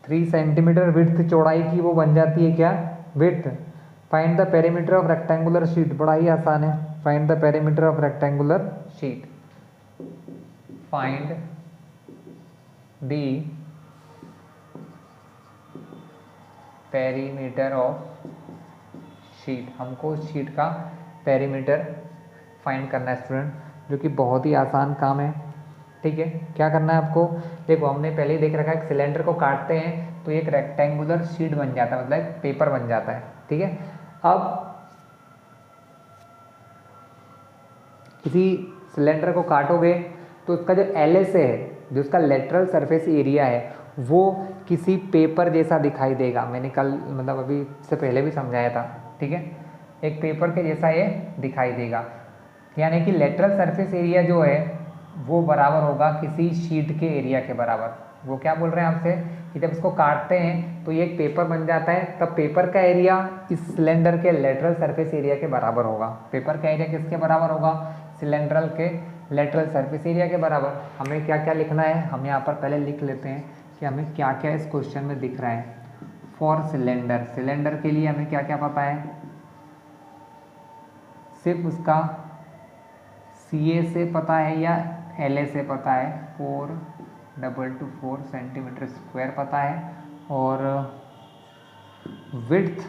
3 centimetre width चौड़ाई की वो बन जाती है क्या, width. Find the perimeter of rectangular sheet, बड़ा ही आसान है। Find the perimeter of rectangular sheet, find the perimeter of sheet, हमको शीट का पेरीमीटर फाइंड करना है स्टूडेंट, जो कि बहुत ही आसान काम है। ठीक है, क्या करना है आपको, देखो हमने पहले ही देख रखा है, एक सिलेंडर को काटते हैं तो एक रेक्टेंगुलर शीट बन जाता है, मतलब एक पेपर बन जाता है। ठीक है, अब किसी सिलेंडर को काटोगे तो उसका जो LS है, जो उसका लेटरल सरफेस एरिया है, वो किसी पेपर जैसा दिखाई देगा। मैंने कल मतलब अभी से पहले भी समझाया था। ठीक है, एक पेपर के जैसा ये दिखाई देगा, यानी कि लेटरल सरफेस एरिया जो है वो बराबर होगा किसी शीट के एरिया के बराबर। वो क्या बोल रहे हैं आपसे कि जब इसको काटते हैं तो ये एक पेपर बन जाता है, तब पेपर का एरिया इस सिलेंडर के लेटरल सरफेस एरिया के बराबर होगा। पेपर का एरिया किसके बराबर होगा, सिलेंडर के लेटरल सरफेस एरिया के बराबर। हमें क्या क्या लिखना है, हम यहाँ पर पहले लिख लेते हैं कि हमें क्या क्या इस क्वेश्चन में दिख रहा है। फॉर सिलेंडर, सिलेंडर के लिए हमें क्या क्या पता है, सिर्फ उसका CA से पता है या LA से पता है, 424 सेंटीमीटर स्क्वायर पता है, और विड्थ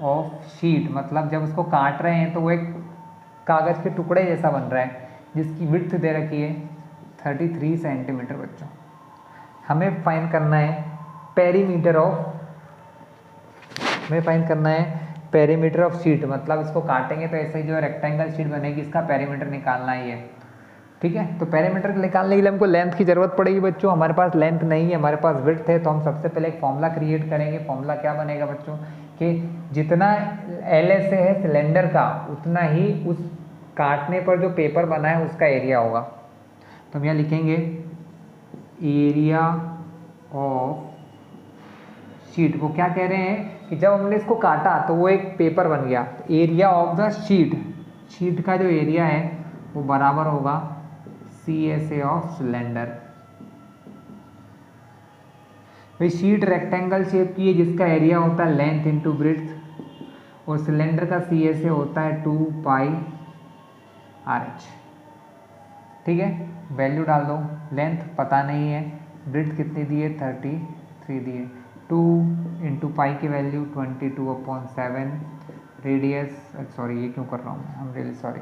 ऑफ शीट, मतलब जब उसको काट रहे हैं तो वो एक कागज़ के टुकड़े जैसा बन रहा है, जिसकी विड्थ दे रखी है 33 सेंटीमीटर। बच्चों हमें फाइंड करना है पेरीमीटर ऑफ, हमें फाइंड करना है पेरीमीटर ऑफ शीट, मतलब इसको काटेंगे तो ऐसे ही जो रेक्टेंगल शीट बनेगी, इसका पेरीमीटर निकालना ही है। ठीक है, तो पेरीमीटर निकालने के लिए हमको लेंथ की ज़रूरत पड़ेगी बच्चों। हमारे पास लेंथ नहीं है, हमारे पास विड्थ है, तो हम सबसे पहले एक फॉर्मूला क्रिएट करेंगे। फॉर्मूला क्या बनेगा बच्चों, कि जितना LS है सिलेंडर का, उतना ही उस काटने पर जो पेपर बना है उसका एरिया होगा। तो हम यहाँ लिखेंगे एरिया ऑफ शीट। वो क्या कह रहे हैं कि जब हमने इसको काटा तो वो एक पेपर बन गया, area of the sheet, sheet का जो एरिया है वो बराबर होगा CSA ऑफ सिलेंडर। भाई शीट रेक्टेंगल शेप की है जिसका एरिया होता है लेंथ इंटू ब्रेड्थ, और सिलेंडर का CSA होता है 2 पाई RH। ठीक है, वैल्यू डाल दो, लेंथ पता नहीं है, ब्रेड्थ कितनी दी है 33 दी है, 2 इंटू पाई की वैल्यू 22/7, रेडियस, सॉरी ये क्यों कर रहा हूँ मैं, आई एम रियली सॉरी।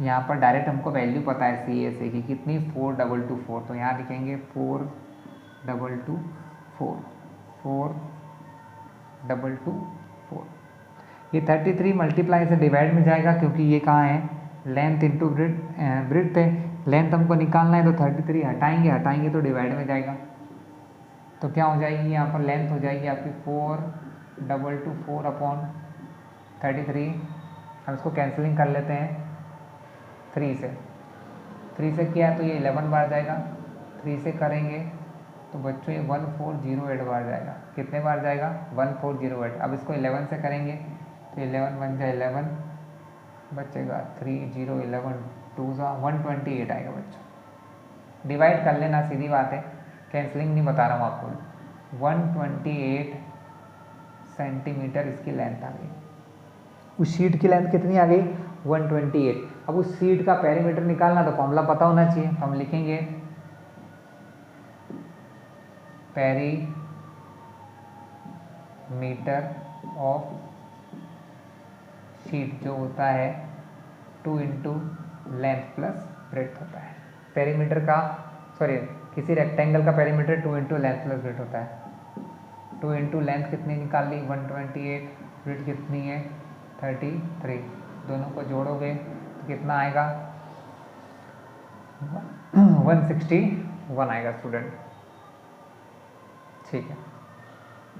यहाँ पर डायरेक्ट हमको वैल्यू पता है CSA की कितनी, 4224, तो यहाँ लिखेंगे 4224। ये 33 मल्टीप्लाई से डिवाइड में जाएगा, क्योंकि ये कहाँ है, लेंथ इंटू ब्रेड्थ है, लेंथ हमको निकालना है, तो 33 हटाएंगे तो डिवाइड में जाएगा। तो क्या हो जाएगी यहाँ पर, लेंथ हो जाएगी आपकी 4224/33। हम इसको कैंसिलिंग कर लेते हैं 3 से किया तो ये 11 बार जाएगा, 3 से करेंगे तो बच्चों ये 1408 बार जाएगा। कितने बार जाएगा, 1408। अब इसको 11 से करेंगे तो 11 बन जाए 11, बचेगा 3011, 128 आएगा बच्चों। डिवाइड कर लेना, सीधी बात है, कैंसलिंग नहीं बता रहा हूँ आपको। 128 सेंटीमीटर इसकी लेंथ आ गई। उस शीट की लेंथ कितनी आ गई, 128। अब उस शीट का पेरीमीटर निकालना तो फॉर्मूला पता होना चाहिए, तो हम लिखेंगे पेरीमीटर ऑफ शीट जो होता है 2 इंटू लेंथ प्लस ब्रेड्थ होता है। पेरीमीटर का, सॉरी, किसी रेक्टेंगल का perimeter 2 into length plus breadth होता है। 2 इंटू लेंथ कितनी निकाल ली, 128, ब्रेड्थ कितनी है 33, दोनों को जोड़ोगे तो कितना आएगा, 161 आएगा स्टूडेंट। ठीक है,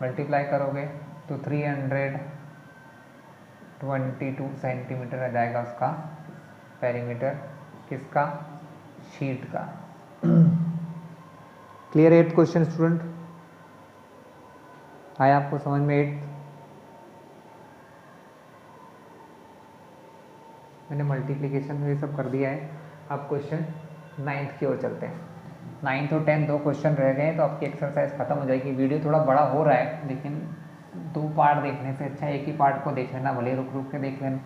मल्टीप्लाई करोगे तो 322 सेंटीमीटर आ जाएगा उसका पेरीमीटर, किसका, शीट का। क्लियर है 8th क्वेश्चन स्टूडेंट, आया आपको समझ में 8th? मैंने मल्टीप्लिकेशन ये सब कर दिया है। अब क्वेश्चन 9th की ओर चलते हैं। 9th और 10th 2 क्वेश्चन रह गए तो आपकी एक्सरसाइज खत्म हो जाएगी। वीडियो थोड़ा बड़ा हो रहा है लेकिन 2 पार्ट देखने से अच्छा एक ही पार्ट को देख लेना, भले रुक रुक के देख लेना,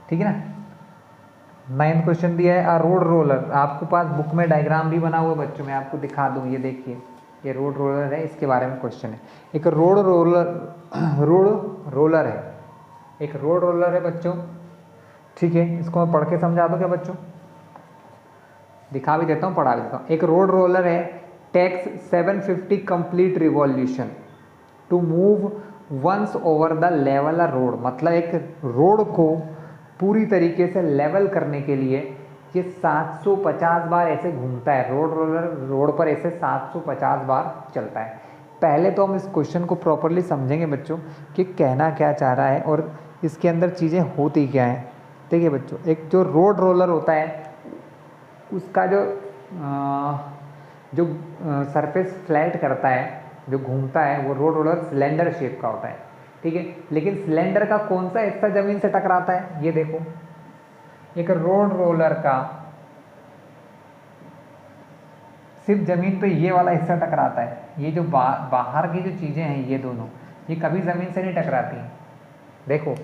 ठीक है ना। 9th क्वेश्चन दिया है, रोड रोलर। आपके पास बुक में डायग्राम भी बना हुआ बच्चों, मैं आपको दिखा दूँ, ये देखिए, ये रोड रोलर है, इसके बारे में क्वेश्चन है। एक रोड रोलर है, एक रोड रोलर है बच्चों, ठीक है। इसको मैं पढ़ के समझा दूँ क्या बच्चों? दिखा भी देता हूँ, पढ़ा भी देता हूँ। एक रोड रोलर है, takes 750 complete revolution to move once over the level road. मतलब एक रोड को पूरी तरीके से लेवल करने के लिए ये 750 बार ऐसे घूमता है। रोड रोलर रोड पर ऐसे 750 बार चलता है। पहले तो हम इस क्वेश्चन को प्रॉपरली समझेंगे बच्चों कि कहना क्या चाह रहा है और इसके अंदर चीज़ें होती क्या हैं। देखिए बच्चों, एक जो रोड रोलर होता है उसका जो सरफेस फ्लैट करता है, जो घूमता है, वो रोड रोलर सिलेंडर शेप का होता है, ठीक है। लेकिन सिलेंडर का कौन सा हिस्सा ज़मीन से टकराता है? ये देखो, एक रोड रोलर का सिर्फ ज़मीन पे ये वाला हिस्सा टकराता है। ये जो बाहर की जो चीज़ें हैं ये दोनों, ये कभी ज़मीन से नहीं टकराती। देखो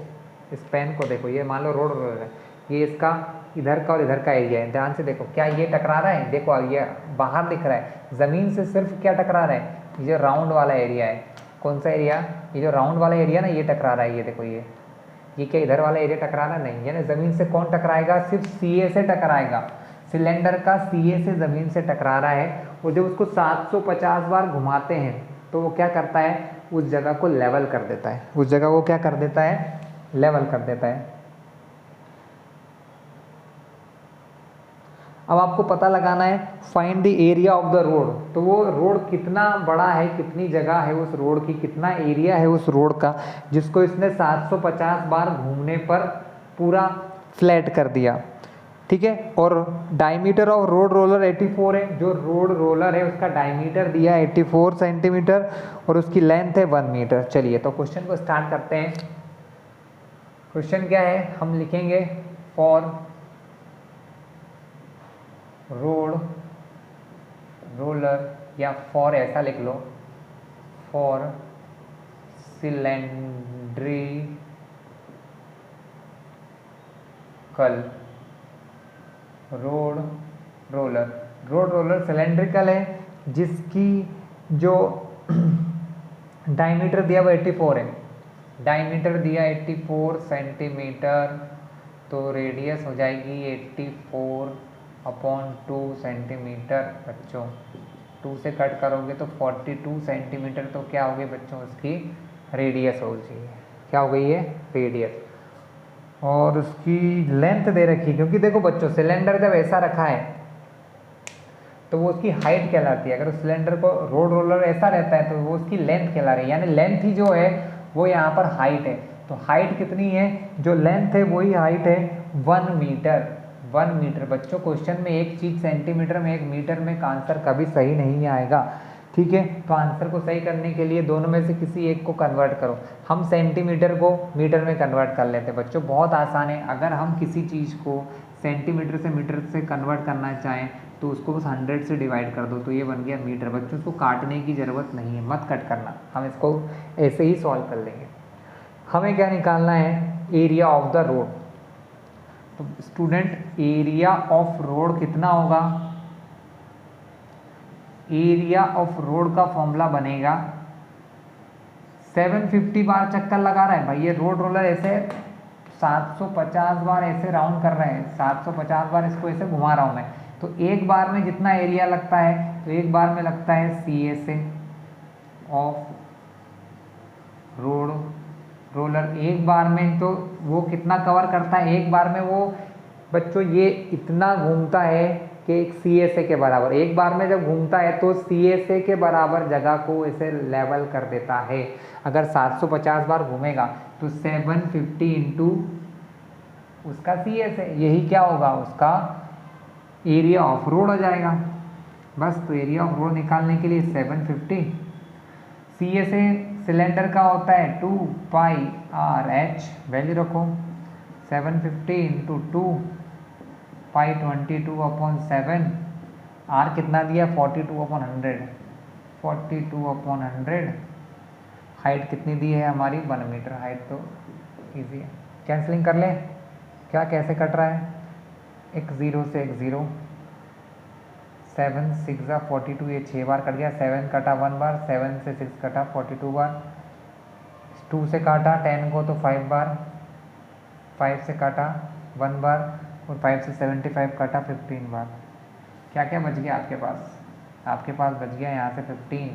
इस पेन को देखो, ये मान लो रोड रोलर है, ये इसका इधर का और इधर का एरिया है, ध्यान से देखो, क्या ये टकरा रहा है? देखो ये बाहर दिख रहा है, ज़मीन से सिर्फ क्या टकरा रहा है? ये जो राउंड वाला एरिया है, कौन सा एरिया? ये जो राउंड वाला एरिया ना, ये टकरा रहा है। ये देखो, ये क्या इधर वाला एरिया टकरा रहा नहीं, यानी ज़मीन से कौन टकराएगा? सिर्फ सीए से टकराएगा। सिलेंडर का सीए से ज़मीन से टकरा रहा है, और जब उसको 750 बार घुमाते हैं तो वो क्या करता है? उस जगह को लेवल कर देता है। उस जगह को क्या कर देता है? लेवल कर देता है। अब आपको पता लगाना है find the area of the road. तो वो रोड कितना बड़ा है, कितनी जगह है उस रोड की, कितना एरिया है उस रोड का, जिसको इसने 750 बार घूमने पर पूरा फ्लैट कर दिया, ठीक है। और डायमीटर ऑफ रोड रोलर 84 है। जो रोड रोलर है उसका डायमीटर दिया 84 सेंटीमीटर और उसकी लेंथ है 1 मीटर। चलिए तो क्वेश्चन को स्टार्ट करते हैं। क्वेश्चन क्या है? हम लिखेंगे फॉर रोड रोलर, या फॉर ऐसा लिख लो, for cylindrical road roller. Road roller cylindrical है, जिसकी जो डायमीटर दिया वो 84 है। डायमीटर दिया 84 सेंटीमीटर, तो रेडियस हो जाएगी 84/2 सेंटीमीटर बच्चों। 2 से कट करोगे तो 42 सेंटीमीटर, तो क्या हो गई बच्चों? उसकी रेडियस हो गई। क्या हो गई है? रेडियस। और उसकी लेंथ दे रखी, क्योंकि देखो बच्चों, सिलेंडर जब ऐसा रखा है तो वो उसकी हाइट कहलाती है। अगर उस सिलेंडर को रोड रोलर ऐसा रहता है तो वो उसकी लेंथ कहला रही है, यानी लेंथ ही जो है वो यहाँ पर हाइट है। तो हाइट कितनी है? जो लेंथ है वही हाइट है 1 मीटर। 1 मीटर बच्चों, क्वेश्चन में एक चीज़ सेंटीमीटर में, एक मीटर में का आंसर कभी सही नहीं आएगा, ठीक है। तो आंसर को सही करने के लिए दोनों में से किसी एक को कन्वर्ट करो। हम सेंटीमीटर को मीटर में कन्वर्ट कर लेते हैं बच्चों, बहुत आसान है। अगर हम किसी चीज़ को सेंटीमीटर से मीटर से कन्वर्ट करना चाहें तो उसको बस 100 से डिवाइड कर दो, तो ये बन गया मीटर। बच्चों इसको काटने की ज़रूरत नहीं है, मत कट करना, हम इसको ऐसे ही सॉल्व कर लेंगे। हमें क्या निकालना है? Area of the road. तो स्टूडेंट, एरिया ऑफ रोड कितना होगा? एरिया ऑफ रोड का फॉर्मूला बनेगा 750 बार चक्कर लगा रहा है भाई ये रोड रोलर, ऐसे 750 बार ऐसे राउंड कर रहे हैं, 750 बार इसको ऐसे घुमा रहा हूँ मैं। तो एक बार में जितना एरिया लगता है, तो एक बार में लगता है CSA ऑफ रोड रोलर। एक बार में तो वो कितना कवर करता है? एक बार में वो बच्चों ये इतना घूमता है कि एक CSA के बराबर। एक बार में जब घूमता है तो CSA के बराबर जगह को इसे लेवल कर देता है। अगर 750 बार घूमेगा तो 750 इंटू उसका CSA, यही क्या होगा? उसका एरिया ऑफ रोड हो जाएगा। बस, तो एरिया ऑफ रोड निकालने के लिए 750, CSA सिलेंडर का होता है 2πRH, वैल्यू रखो 750 इंटू 2 π 22/7 आर कितना दिया 42/100, 42/100। हाइट कितनी दी है हमारी 1 मीटर, हाइट तो इजी है, कैंसलिंग कर लें। क्या कैसे कट रहा है, एक 0 से एक 0, 7 6 42, ये 6 बार कट गया, 7 कटा 1 बार, 7 से 6 कटा 42 बार, 2 से काटा 10 को तो 5 बार, 5 से काटा 1 बार, और 5 से 75 काटा 15 बार। क्या क्या बच गया आपके पास, आपके पास बच गया यहाँ से 15,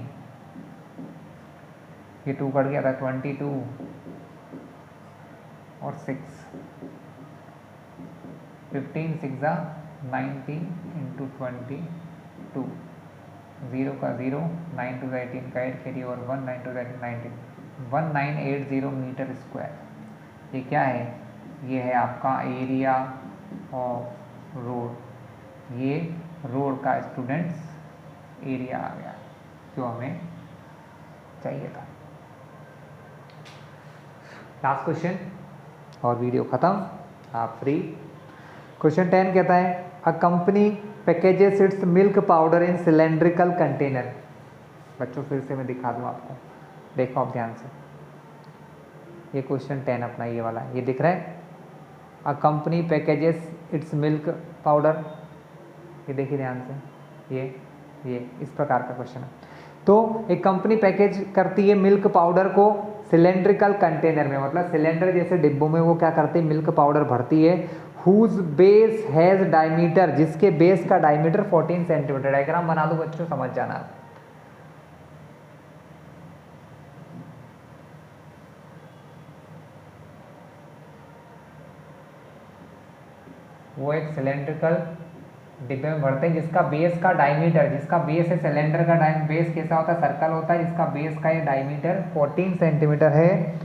ये 2 कट गया था 22 और 6, 15 6 90 इंटू 22, 0 का 0, 9 टू 18 का 8 कैरी और 1, 9 टू 19, 1980 मीटर स्क्वायर। ये क्या है, ये है आपका एरिया ऑफ रोड, ये रोड का स्टूडेंट्स एरिया आ गया जो हमें चाहिए था। लास्ट क्वेश्चन और वीडियो खत्म, आप फ्री। क्वेश्चन 10 कहता है a company packages it's milk powder in cylindrical container. बच्चों फिर से मैं दिखा दूं आपको, देखो आप ध्यान से, ये क्वेश्चन 10 अपना ये वाला, ये दिख रहा है, a company packages it's milk powder, ये देखिए ध्यान से, ये इस प्रकार का क्वेश्चन है। तो एक कंपनी पैकेज करती है मिल्क पाउडर को सिलेंड्रिकल कंटेनर में, मतलब सिलेंडर जैसे डिब्बों में वो क्या करती है, मिल्क पाउडर भरती है, हुज बेस हैज डायमीटर, जिसके बेस का डायमीटर 14 सेंटीमीटर। डायग्राम बना दो बच्चों, समझ जाना। वो एक सिलेंड्रिकल डिब्बे में भरते हैं जिसका बेस का डायमीटर, जिसका बेस है सिलेंडर का बेस कैसा होता है, सर्कल होता है, जिसका बेस का ये डायमीटर 14 सेंटीमीटर है,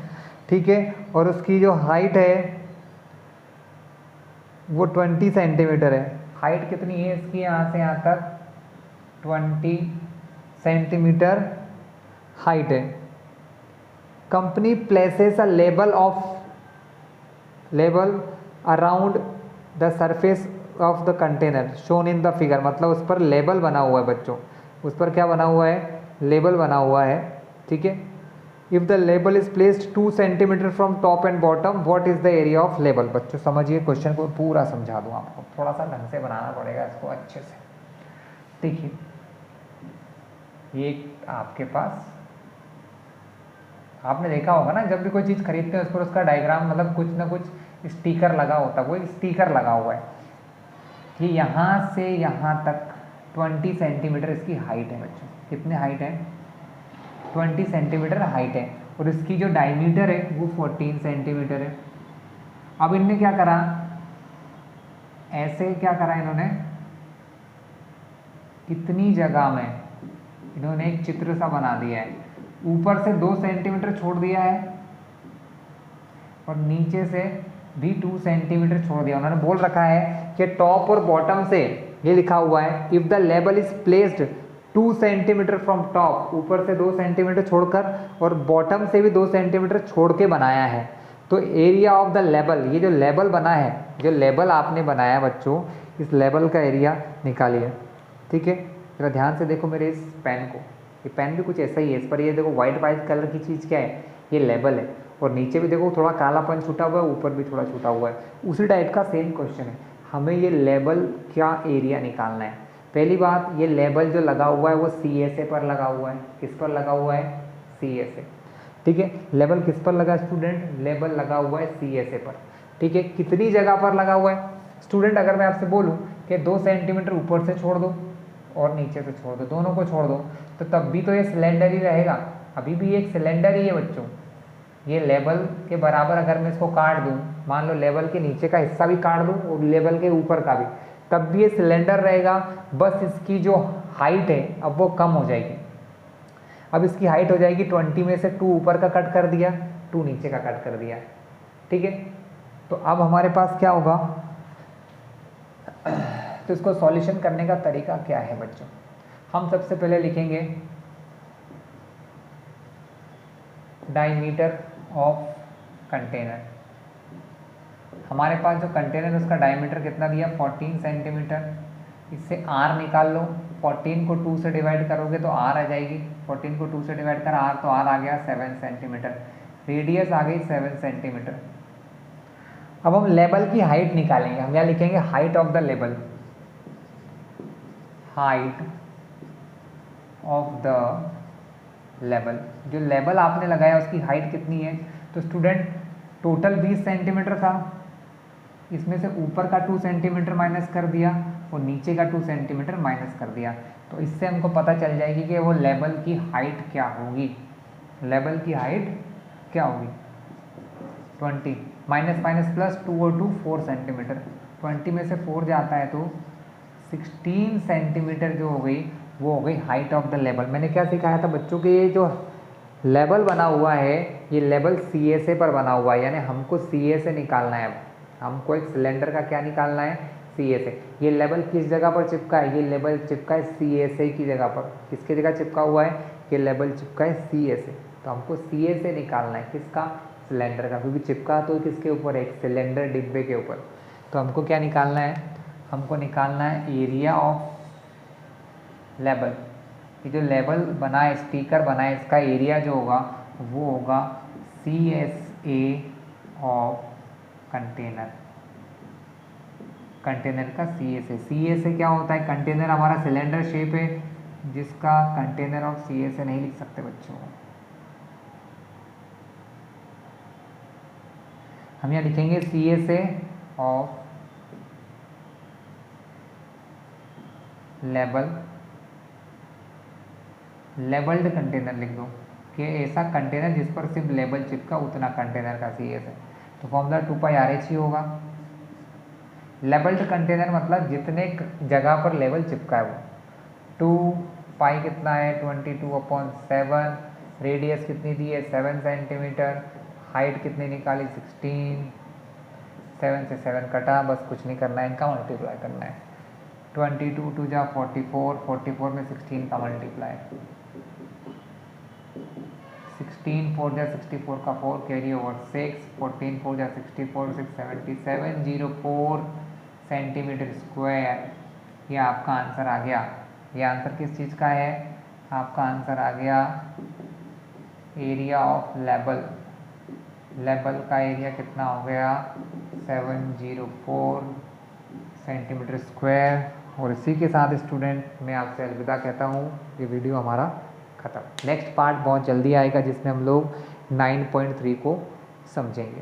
ठीक है, और उसकी जो हाइट है वो 20 सेंटीमीटर है। हाइट कितनी है इसकी, यहाँ से यहाँ तक 20 सेंटीमीटर हाइट है। Company places a label around the surface of the container shown in the figure, मतलब उस पर लेबल बना हुआ है बच्चों, उस पर क्या बना हुआ है, लेबल बना हुआ है, ठीक है। If the label is placed 2 centimetre from top and bottom, what is the area of label. बच्चों समझिए, क्वेश्चन को पूरा समझा दूं आपको, थोड़ा सा ढंग से बनाना पड़ेगा इसको अच्छे से। देखिए ये आपके पास, आपने देखा होगा ना, जब भी कोई चीज़ खरीदते हैं उस पर उसका डायग्राम, मतलब कुछ ना कुछ स्टिकर लगा होता है, वो स्टिकर लगा हुआ है कि यहाँ से यहाँ तक 20 सेंटीमीटर इसकी हाइट है बच्चों। कितने हाइट है, 20 सेंटीमीटर हाइट है, और इसकी जो डायमीटर है वो 14 सेंटीमीटर है। अब इनने क्या करा, ऐसे क्या करा इन्होंने, इतनी जगह में इन्होंने एक चित्र सा बना दिया है, ऊपर से 2 सेंटीमीटर छोड़ दिया है और नीचे से भी 2 सेंटीमीटर छोड़ दिया। उन्होंने बोल रखा है कि टॉप और बॉटम से, ये लिखा हुआ है if the label is placed 2 centimetre from top, ऊपर से 2 सेंटीमीटर छोड़कर और बॉटम से भी 2 सेंटीमीटर छोड़ के बनाया है, तो एरिया ऑफ द लेबल, ये जो लेबल बना है, जो लेबल आपने बनाया बच्चों, इस लेबल का एरिया निकालिए, ठीक है। जरा ध्यान से देखो मेरे इस पेन को, ये पेन भी कुछ ऐसा ही है, इस पर ये देखो वाइट कलर की चीज़ क्या है, ये लेबल है, और नीचे भी देखो थोड़ा कालापन छूटा हुआ है, ऊपर भी थोड़ा छूटा हुआ है, उसी टाइप का सेम क्वेश्चन है। हमें ये लेबल क्या एरिया निकालना है। पहली बात, ये लेबल जो लगा हुआ है वो CSA पर लगा हुआ है, किस पर लगा हुआ है, CSA, ठीक है। लेबल किस पर लगा स्टूडेंट, लेबल लगा हुआ है CSA पर, ठीक है। कितनी जगह पर लगा हुआ है स्टूडेंट, अगर मैं आपसे बोलूँ कि 2 सेंटीमीटर ऊपर से छोड़ दो और नीचे से छोड़ दो, दोनों को छोड़ दो, तो तब भी तो ये सिलेंडर ही रहेगा, अभी भी एक सिलेंडर ही है बच्चों। ये लेबल के बराबर अगर मैं इसको काट दूं, मान लो लेबल के नीचे का हिस्सा भी काट दूं और लेबल के ऊपर का भी, तब भी ये सिलेंडर रहेगा, बस इसकी जो हाइट है अब वो कम हो जाएगी। अब इसकी हाइट हो जाएगी 20 में से 2 ऊपर का कट कर दिया, 2 नीचे का कट कर दिया, ठीक है। तो अब हमारे पास क्या होगा, तो इसको सॉल्यूशन करने का तरीका क्या है बच्चों। हम सबसे पहले लिखेंगे डायमीटर ऑफ कंटेनर। हमारे पास जो कंटेनर है उसका डायमीटर कितना दिया, 14 सेंटीमीटर, इससे r निकाल लो, 14 को 2 से डिवाइड करोगे तो r आ जाएगी, 14 को 2 से डिवाइड कर r तो r आ गया 7 सेंटीमीटर, रेडियस आ गई 7 सेंटीमीटर। अब हम लेवल की हाइट निकालेंगे, हम यहाँ लिखेंगे height of the level, height of the level, जो लेवल आपने लगाया उसकी हाइट कितनी है। तो स्टूडेंट टोटल 20 सेंटीमीटर था, इसमें से ऊपर का 2 सेंटीमीटर माइनस कर दिया और नीचे का 2 सेंटीमीटर माइनस कर दिया, तो इससे हमको पता चल जाएगी कि वो लेवल की हाइट क्या होगी, लेवल की हाइट क्या होगी। 20 माइनस माइनस प्लस 2 और 2 4 सेंटीमीटर, 20 में से 4 जाता है तो 16 सेंटीमीटर जो हो गई वो हो गई हाइट ऑफ द लेवल। मैंने क्या सिखाया था बच्चों के, ये जो लेवल बना हुआ है ये लेवल सी ए से पर बना हुआ है, यानी हमको सी ए से निकालना है। अब हमको एक सिलेंडर का क्या निकालना है, सी ए से। ये लेवल किस जगह पर चिपका है, ये लेवल चिपका है सी ए से की जगह पर। किसकी जगह चिपका हुआ है, ये लेवल चिपका है सी ए से, तो हमको सी ए से निकालना है किसका, सिलेंडर का, क्योंकि चिपका तो किसके ऊपर, एक सिलेंडर डिब्बे के ऊपर। तो हमको क्या निकालना है, हमको निकालना है एरिया ऑफ लेवल। ये जो लेवल बना है, स्पीकर बना है, इसका एरिया जो होगा वो होगा C S A of container, container का सी एस ए। सी एस ए क्या होता है, कंटेनर हमारा सिलेंडर शेप है जिसका container of C S A नहीं लिख सकते बच्चों, हम यहाँ लिखेंगे C S A of level, levelled container लिख दो कि ऐसा कंटेनर जिस पर सिर्फ लेबल चिपका उतना कंटेनर का सी एस है। तो फॉर्मूला 2 पाई आर एच ही होगा। लेबल्ड कंटेनर मतलब जितने जगह पर लेवल चिपका है वो। 2 पाई कितना है 22/7, रेडियस कितनी दी है 7 सेंटीमीटर, हाइट कितनी निकाली 16, 7 से 7 कटा, बस कुछ नहीं करना है, इनका मल्टीप्लाई करना है। 22 2 जा 44, 44 में 16 का मल्टीप्लाई, 16 4 जा 64 का 4 कैरी ओवर 6, 14 4 जा 64 6 7704 सेंटीमीटर स्क्वायर। ये आपका आंसर आ गया। ये आंसर किस चीज़ का है, आपका आंसर आ गया एरिया ऑफ लेवल। लेवल का एरिया कितना हो गया 704 सेंटीमीटर स्क्वायर। और इसी के साथ स्टूडेंट मैं आपसे अलविदा कहता हूँ, ये वीडियो हमारा ख़त्म। नेक्स्ट पार्ट बहुत जल्दी आएगा जिसमें हम लोग 9.3 को समझेंगे।